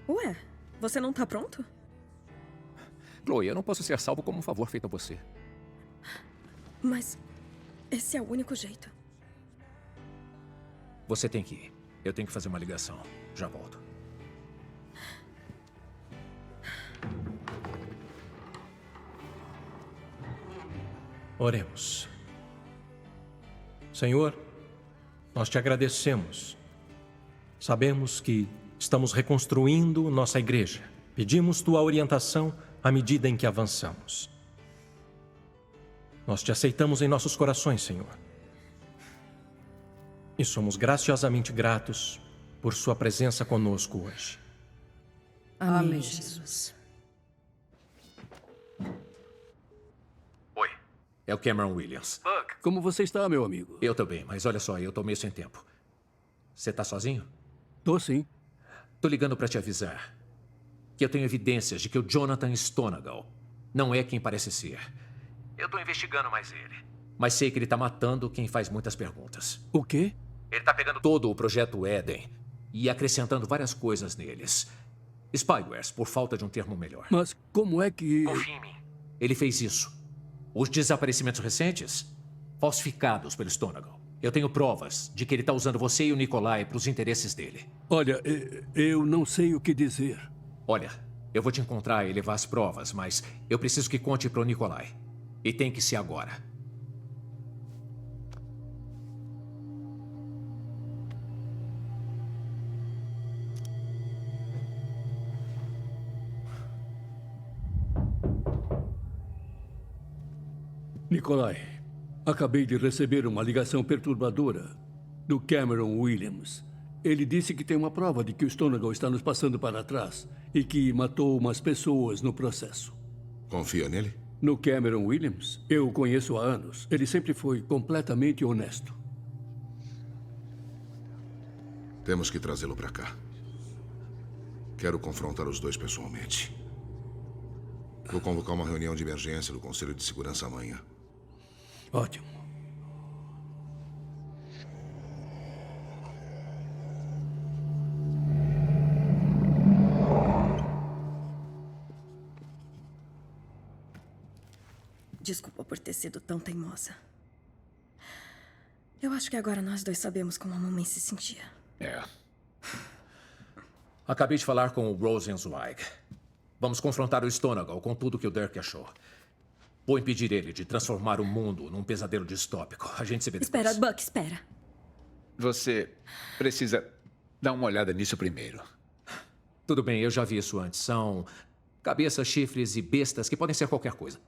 Ué, você não tá pronto? Chloe, eu não posso ser salvo como um favor feito a você. Mas esse é o único jeito. Você tem que ir. Eu tenho que fazer uma ligação. Já volto. Oremos. Senhor, nós te agradecemos. Sabemos que estamos reconstruindo nossa igreja. Pedimos tua orientação à medida em que avançamos. Nós te aceitamos em nossos corações, Senhor. E somos graciosamente gratos por sua presença conosco hoje. Amém, Jesus. Oi, é o Cameron Williams. Buck, como você está, meu amigo? Eu tô bem, mas olha só, eu tô meio sem tempo. Você tá sozinho? Tô sim. Tô ligando pra te avisar que eu tenho evidências de que o Jonathan Stonegal não é quem parece ser. Eu tô investigando mais ele. Mas sei que ele tá matando quem faz muitas perguntas. O quê? Ele tá pegando todo o projeto Eden e acrescentando várias coisas neles. Spywares, por falta de um termo melhor. Mas como é que... Confia em mim. Ele fez isso. Os desaparecimentos recentes, falsificados pelo Stonegal. Eu tenho provas de que ele tá usando você e o Nikolai para os interesses dele. Olha, eu não sei o que dizer. Olha, eu vou te encontrar e levar as provas, mas eu preciso que conte pro Nikolai. E tem que ser agora. Nikolai, acabei de receber uma ligação perturbadora do Cameron Williams. Ele disse que tem uma prova de que o Stonegal está nos passando para trás e que matou umas pessoas no processo. Confia nele? No Cameron Williams? Eu o conheço há anos. Ele sempre foi completamente honesto. Temos que trazê-lo para cá. Quero confrontar os dois pessoalmente. Vou convocar uma reunião de emergência do Conselho de Segurança amanhã. Ótimo. Desculpa por ter sido tão teimosa. Eu acho que agora nós dois sabemos como a mamãe se sentia. É. Acabei de falar com o Rosenzweig. Vamos confrontar o Stonegal com tudo que o Dirk achou. Vou impedir ele de transformar o mundo num pesadelo distópico. A gente se vê depois. Espera, Buck, espera. Você precisa dar uma olhada nisso primeiro. Tudo bem, eu já vi isso antes. São cabeças, chifres e bestas que podem ser qualquer coisa.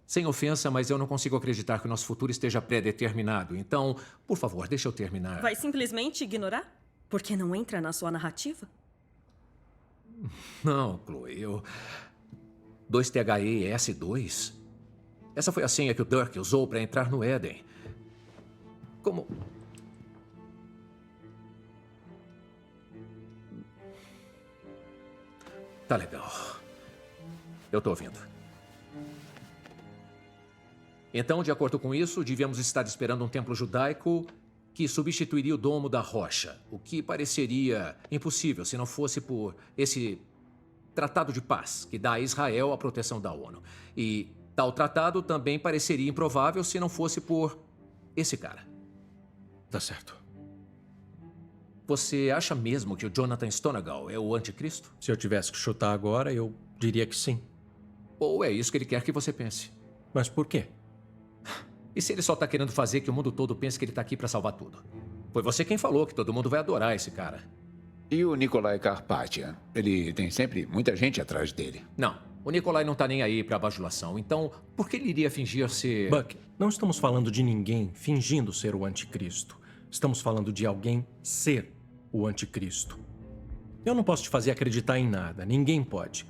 Sem ofensa, mas eu não consigo acreditar que o nosso futuro esteja pré-determinado. Então, por favor, deixa eu terminar. Vai simplesmente ignorar? Porque não entra na sua narrativa? Não, Chloe, 2THES2? Essa foi a senha que o Dirk usou para entrar no Eden. Como... Tá legal. Eu tô ouvindo. Então, de acordo com isso, devíamos estar esperando um templo judaico que substituiria o Domo da Rocha, o que pareceria impossível se não fosse por esse tratado de paz que dá a Israel a proteção da ONU. E tal tratado também pareceria improvável se não fosse por esse cara. Tá certo. Você acha mesmo que o Jonathan Stonegal é o anticristo? Se eu tivesse que chutar agora, eu diria que sim. Ou é isso que ele quer que você pense? Mas por quê? E se ele só tá querendo fazer que o mundo todo pense que ele tá aqui pra salvar tudo? Foi você quem falou que todo mundo vai adorar esse cara. E o Nikolai Karpatya? Ele tem sempre muita gente atrás dele. Não, o Nikolai não tá nem aí pra bajulação. Então, por que ele iria fingir ser... Buck, não estamos falando de ninguém fingindo ser o anticristo. Estamos falando de alguém ser o anticristo. Eu não posso te fazer acreditar em nada, ninguém pode.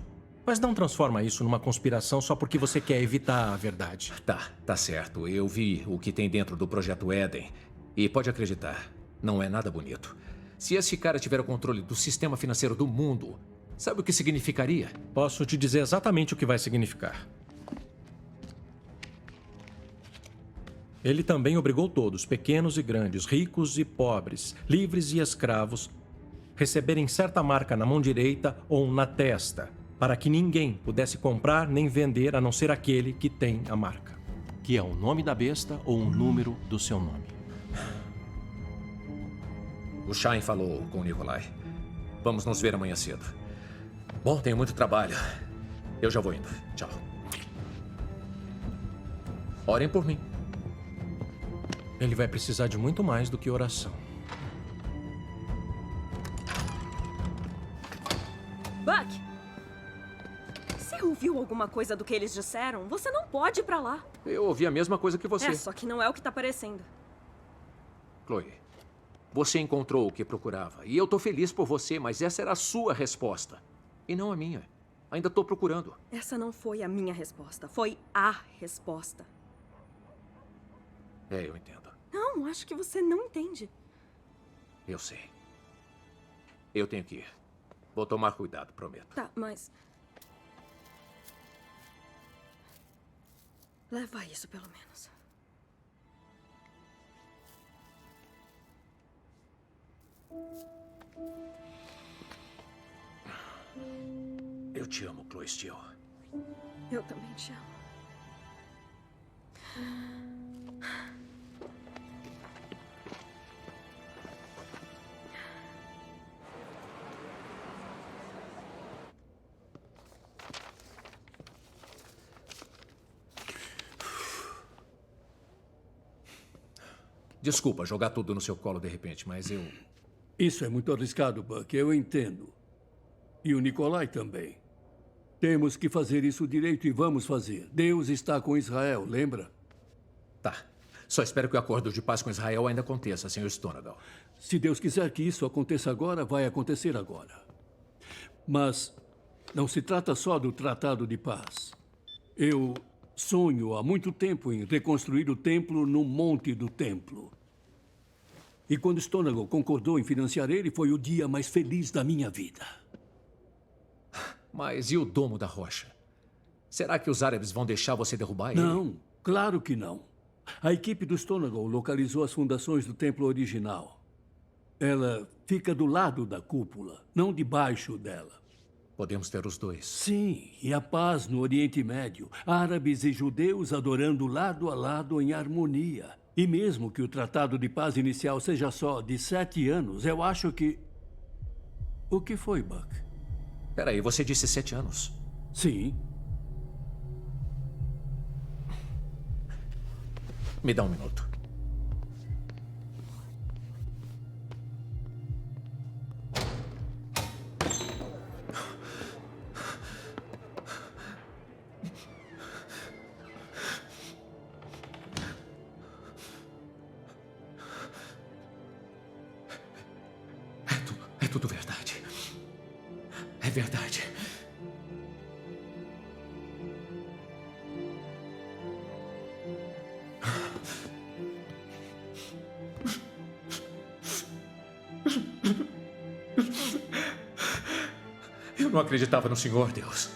Mas não transforma isso numa conspiração só porque você quer evitar a verdade. Tá certo. Eu vi o que tem dentro do Projeto Eden. E pode acreditar, não é nada bonito. Se esse cara tiver o controle do sistema financeiro do mundo, sabe o que significaria? Posso te dizer exatamente o que vai significar. Ele também obrigou todos, pequenos e grandes, ricos e pobres, livres e escravos, receberem certa marca na mão direita ou na testa, para que ninguém pudesse comprar nem vender a não ser aquele que tem a marca, que é o nome da besta ou o número do seu nome. O Shine falou com o Nikolai. Vamos nos ver amanhã cedo. Bom, tenho muito trabalho. Eu já vou indo. Tchau. Orem por mim. Ele vai precisar de muito mais do que oração. Buck! Você ouviu alguma coisa do que eles disseram? Você não pode ir pra lá. Eu ouvi a mesma coisa que você. Só que não é o que tá parecendo. Chloe, você encontrou o que procurava. E eu tô feliz por você, mas essa era a sua resposta. E não a minha. Ainda tô procurando. Essa não foi a minha resposta. Foi a resposta. Eu entendo. Não, acho que você não entende. Eu sei. Eu tenho que ir. Vou tomar cuidado, prometo. Tá, mas... leva isso, pelo menos. Eu te amo, Chloe Steele. Eu também te amo. Desculpa jogar tudo no seu colo de repente, mas eu... Isso é muito arriscado, Buck. Eu entendo. E o Nikolai também. Temos que fazer isso direito e vamos fazer. Deus está com Israel, lembra? Tá. Só espero que o acordo de paz com Israel ainda aconteça, Sr. Stonegal. Se Deus quiser que isso aconteça agora, vai acontecer agora. Mas não se trata só do Tratado de Paz. Eu sonho há muito tempo em reconstruir o templo no Monte do Templo. E quando Stonegal concordou em financiar ele, foi o dia mais feliz da minha vida. Mas e o Domo da Rocha? Será que os árabes vão deixar você derrubar ele? Não, claro que não. A equipe do Stonegal localizou as fundações do templo original. Ela fica do lado da cúpula, não debaixo dela. Podemos ter os dois. Sim, e a paz no Oriente Médio. Árabes e judeus adorando lado a lado em harmonia. E mesmo que o Tratado de Paz inicial seja só de 7 anos, eu acho que... O que foi, Buck? Peraí, você disse 7 anos? Sim. Me dá um minuto. É tudo verdade. É verdade. Eu não acreditava no Senhor, Deus.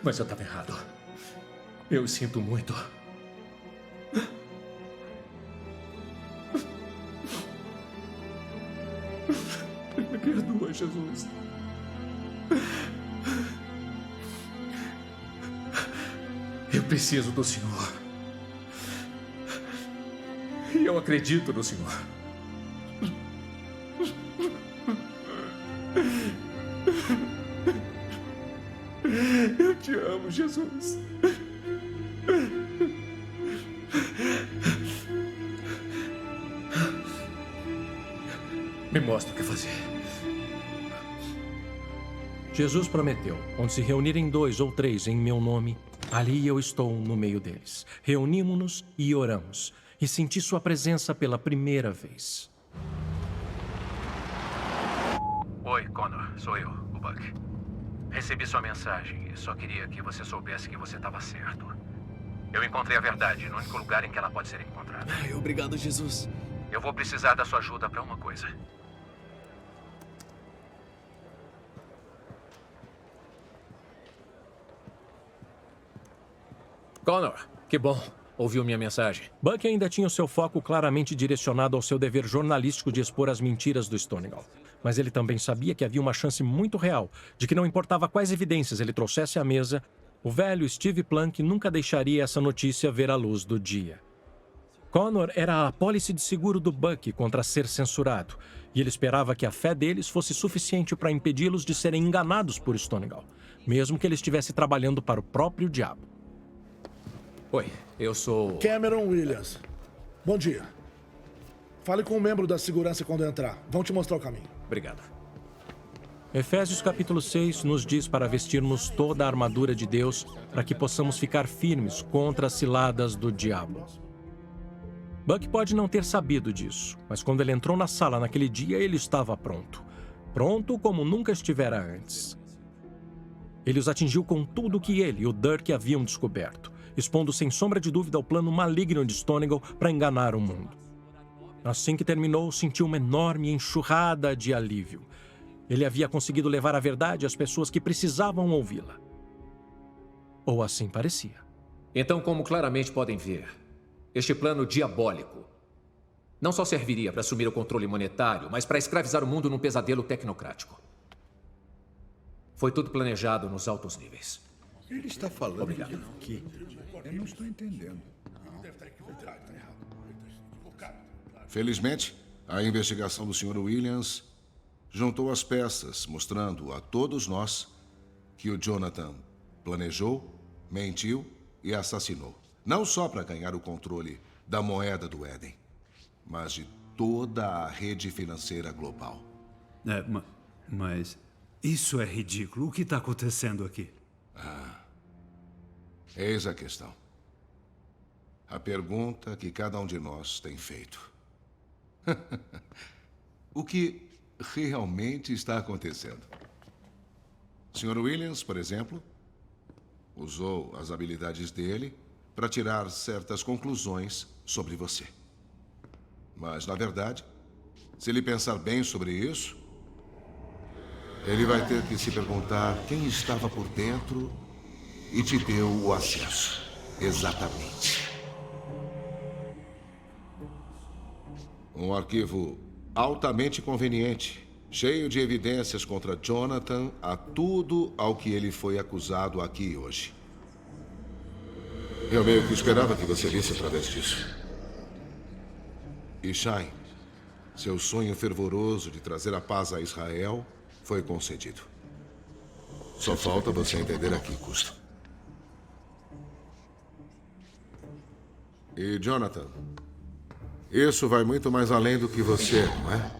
Mas eu estava errado. Eu sinto muito. Me perdoa, Jesus. Eu preciso do Senhor. E eu acredito no Senhor. Eu te amo, Jesus. Me mostra o que fazer. Jesus prometeu: onde se reunirem 2 ou 3 em meu nome, ali eu estou no meio deles. Reunimos-nos e oramos. E senti sua presença pela primeira vez. Oi, Connor. Sou eu, o Buck. Recebi sua mensagem e só queria que você soubesse que você estava certo. Eu encontrei a verdade no único lugar em que ela pode ser encontrada. Ai, obrigado, Jesus. Eu vou precisar da sua ajuda para uma coisa. Connor, que bom. Ouviu minha mensagem. Buck ainda tinha o seu foco claramente direcionado ao seu dever jornalístico de expor as mentiras do Stonegal. Mas ele também sabia que havia uma chance muito real de que não importava quais evidências ele trouxesse à mesa, o velho Steve Plank nunca deixaria essa notícia ver a luz do dia. Connor era a apólice de seguro do Buck contra ser censurado, e ele esperava que a fé deles fosse suficiente para impedi-los de serem enganados por Stonegal, mesmo que ele estivesse trabalhando para o próprio diabo. Oi, eu sou... Cameron Williams. Bom dia. Fale com um membro da segurança quando entrar. Vão te mostrar o caminho. Obrigado. Efésios capítulo 6 nos diz para vestirmos toda a armadura de Deus para que possamos ficar firmes contra as ciladas do diabo. Buck pode não ter sabido disso, mas quando ele entrou na sala naquele dia, ele estava pronto. Pronto como nunca estivera antes. Ele os atingiu com tudo o que ele e o Dirk haviam descoberto, expondo sem sombra de dúvida o plano maligno de Stonegal para enganar o mundo. Assim que terminou, sentiu uma enorme enxurrada de alívio. Ele havia conseguido levar a verdade às pessoas que precisavam ouvi-la. Ou assim parecia. Então, como claramente podem ver, este plano diabólico não só serviria para assumir o controle monetário, mas para escravizar o mundo num pesadelo tecnocrático. Foi tudo planejado nos altos níveis. Ele está falando Obrigado. que eu não estou entendendo. Felizmente, a investigação do Sr. Williams juntou as peças, mostrando a todos nós que o Jonathan planejou, mentiu e assassinou. Não só para ganhar o controle da moeda do Éden, mas de toda a rede financeira global. Mas isso é ridículo. O que está acontecendo aqui? Eis a questão. A pergunta que cada um de nós tem feito. O que realmente está acontecendo? O Sr. Williams, por exemplo, usou as habilidades dele para tirar certas conclusões sobre você. Mas, na verdade, se ele pensar bem sobre isso, ele vai ter que se perguntar quem estava por dentro e te deu o acesso. Exatamente. Um arquivo altamente conveniente, cheio de evidências contra Jonathan a tudo ao que ele foi acusado aqui hoje. Eu meio que esperava que você visse através disso. E Shine, seu sonho fervoroso de trazer a paz a Israel foi concedido. Só falta você entender a que custo. E Jonathan, isso vai muito mais além do que você, não é?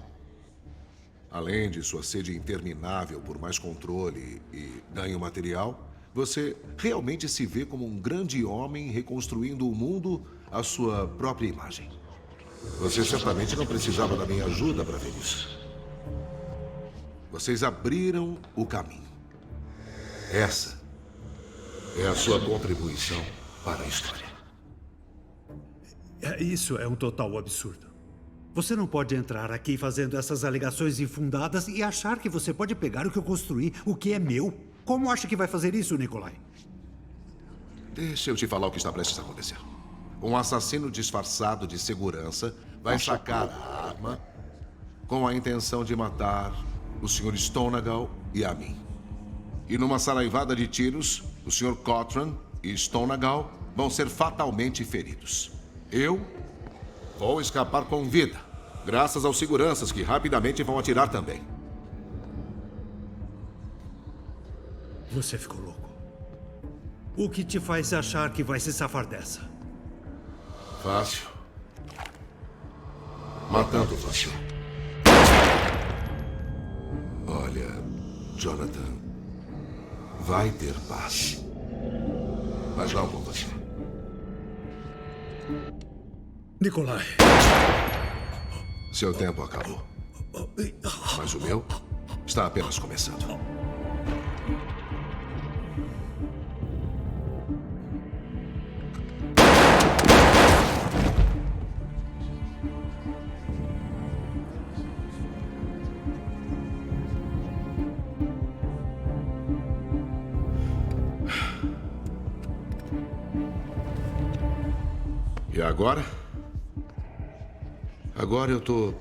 Além de sua sede interminável por mais controle e ganho material, você realmente se vê como um grande homem reconstruindo o mundo à sua própria imagem. Você certamente não precisava da minha ajuda para ver isso. Vocês abriram o caminho. Essa é a sua contribuição para a história. Isso é um total absurdo. Você não pode entrar aqui fazendo essas alegações infundadas e achar que você pode pegar o que eu construí, o que é meu. Como acha que vai fazer isso, Nikolai? Deixa eu te falar o que está prestes a acontecer. Um assassino disfarçado de segurança vai sacar a arma com a intenção de matar o Sr. Stonegal e a mim. E numa saraivada de tiros, o Sr. Cochran e Stonegal vão ser fatalmente feridos. Eu vou escapar com vida, graças aos seguranças que rapidamente vão atirar também. Você ficou louco. O que te faz achar que vai se safar dessa? Fácil. Matando você. Olha, Jonathan, vai ter paz. Mas não com você. Nikolai. Seu tempo acabou. Mas o meu está apenas começando. E agora? Agora eu tô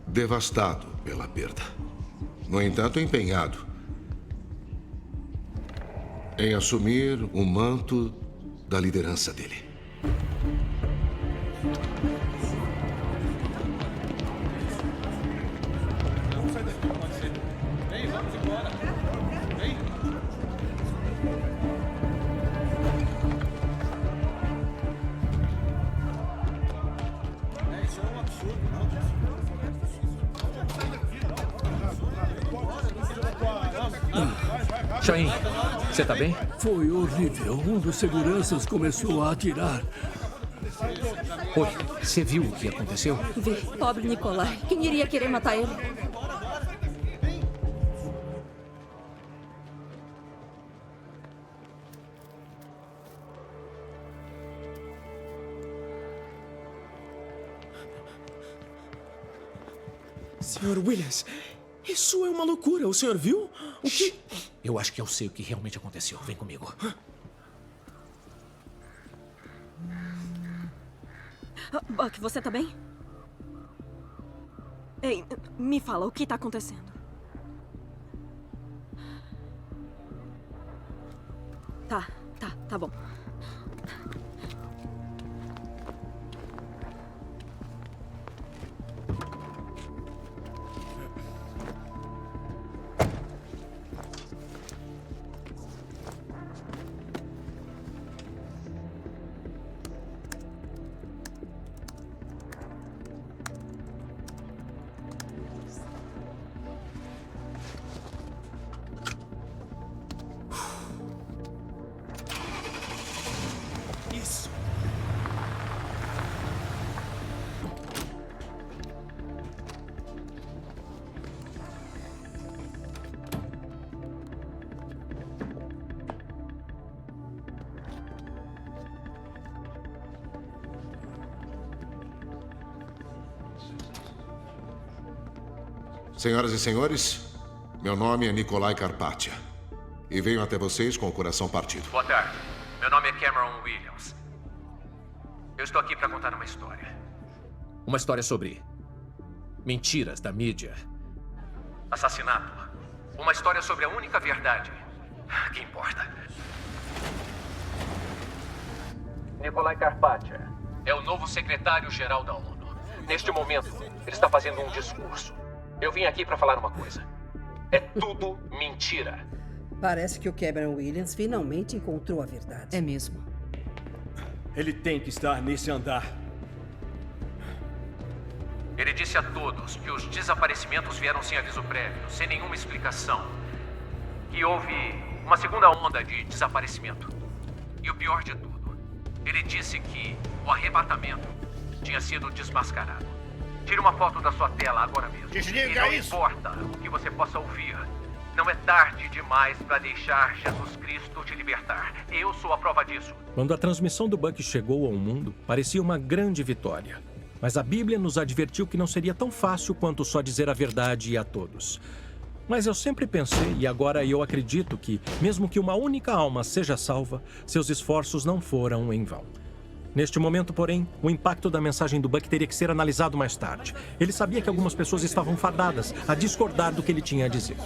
devastado pela perda. No entanto, empenhado em assumir o manto da liderança dele. Vamos embora. Vem. Isso é um absurdo, não? Shain, você tá bem? Foi horrível. Um dos seguranças começou a atirar. Oi, você viu o que aconteceu? Vi. Pobre Nikolai. Quem iria querer matar ele? Sr. Williams, isso é uma loucura. O senhor viu? O que... Eu acho que eu sei o que realmente aconteceu. Vem comigo. Buck, você tá bem? Ei, me fala, o que tá acontecendo? Tá bom. Senhoras e senhores, meu nome é Nikolai Karpatya e venho até vocês com o coração partido. Boa tarde. Meu nome é Cameron Williams. Eu estou aqui para contar uma história. Uma história sobre mentiras da mídia, assassinato. Uma história sobre a única verdade que importa. Nikolai Karpatya é o novo secretário-geral da ONU. Neste momento, ele está fazendo um discurso. Eu vim aqui para falar uma coisa. É tudo mentira. Parece que o Cameron Williams finalmente encontrou a verdade. É mesmo. Ele tem que estar nesse andar. Ele disse a todos que os desaparecimentos vieram sem aviso prévio, sem nenhuma explicação. Que houve uma segunda onda de desaparecimento. E o pior de tudo, ele disse que o arrebatamento tinha sido desmascarado. Tire uma foto da sua tela agora mesmo. Desliga isso! Não importa o que você possa ouvir. Não é tarde demais para deixar Jesus Cristo te libertar. Eu sou a prova disso. Quando a transmissão do Buck chegou ao mundo, parecia uma grande vitória. Mas a Bíblia nos advertiu que não seria tão fácil quanto só dizer a verdade a todos. Mas eu sempre pensei, e agora eu acredito que, mesmo que uma única alma seja salva, seus esforços não foram em vão. Neste momento, porém, o impacto da mensagem do Buck teria que ser analisado mais tarde. Ele sabia que algumas pessoas estavam fadadas a discordar do que ele tinha a dizer.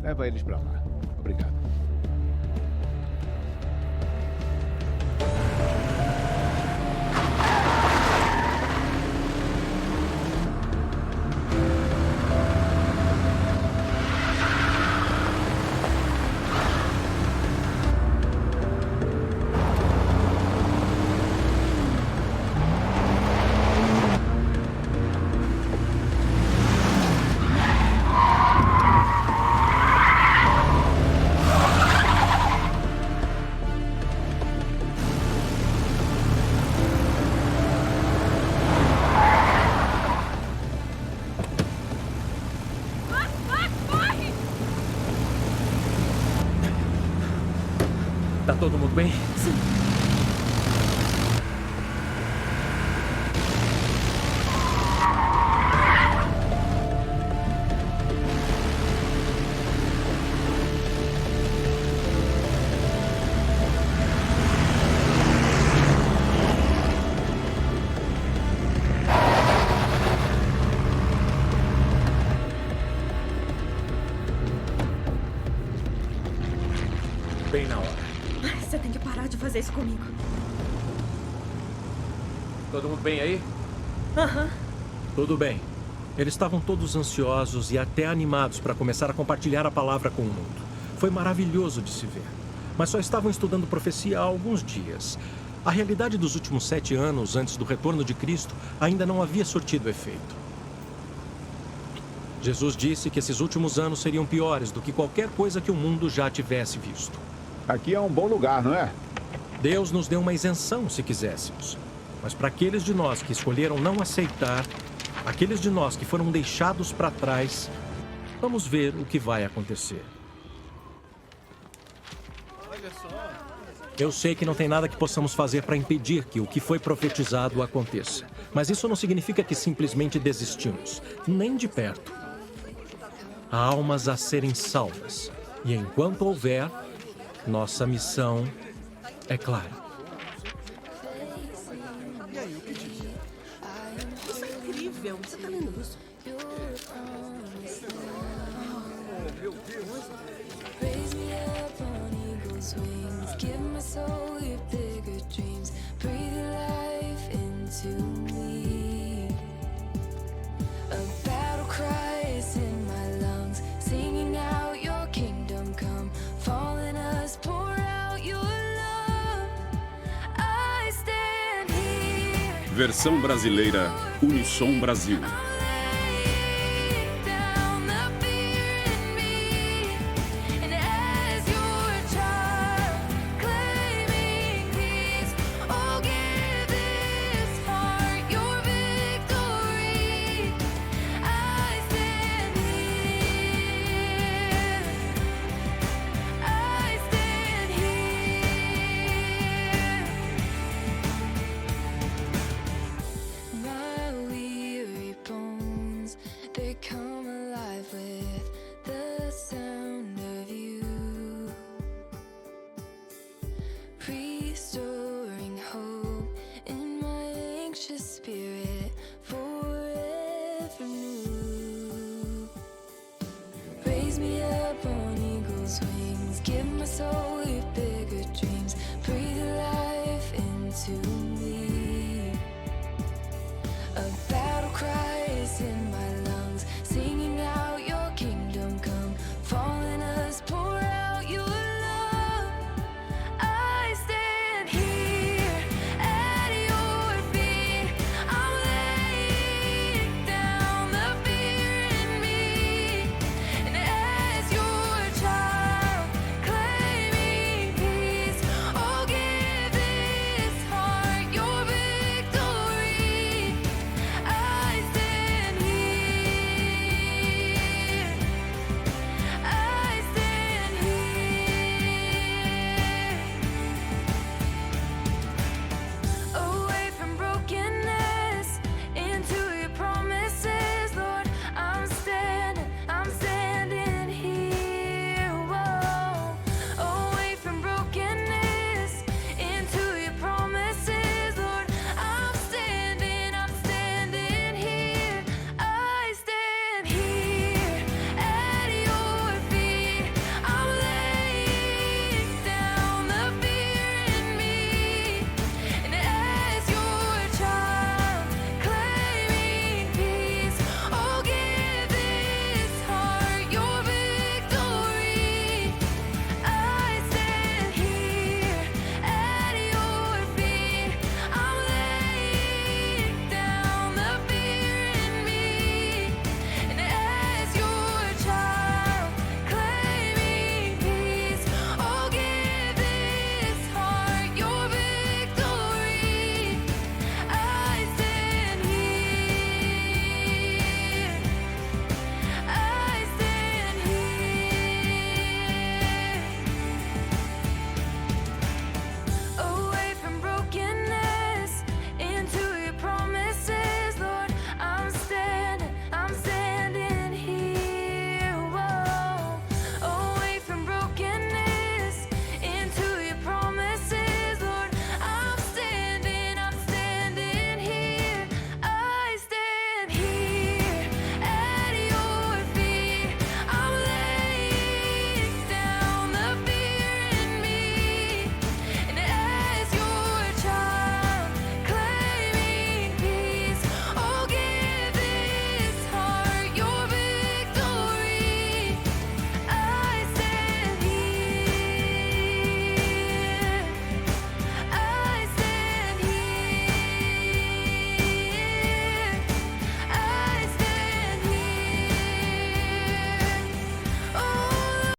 Leva eles pra lá. Obrigado. Tá todo mundo bem? Sim. Bem na hora. Você tem que parar de fazer isso comigo. Todo mundo bem aí? Aham. Tudo bem. Eles estavam todos ansiosos e até animados para começar a compartilhar a palavra com o mundo. Foi maravilhoso de se ver. Mas só estavam estudando profecia há alguns dias. A realidade dos últimos 7 anos, antes do retorno de Cristo, ainda não havia surtido efeito. Jesus disse que esses últimos anos seriam piores do que qualquer coisa que o mundo já tivesse visto. Aqui é um bom lugar, não é? Deus nos deu uma isenção, se quiséssemos. Mas para aqueles de nós que escolheram não aceitar, aqueles de nós que foram deixados para trás, vamos ver o que vai acontecer. Eu sei que não tem nada que possamos fazer para impedir que o que foi profetizado aconteça. Mas isso não significa que simplesmente desistimos. Nem de perto. Há almas a serem salvas. E enquanto houver, nossa missão é clara. E aí, o que diz? Isso é incrível. Você tá lendo isso? Oh, meu Deus. Raise me up on eagle's wings. Give my soul your bigger dreams. Breathe life into me. A battle cry is in my lungs. Singing out your kingdom come. Fall in us, pour out your love. I stand here. Versão brasileira Unissom Brasil.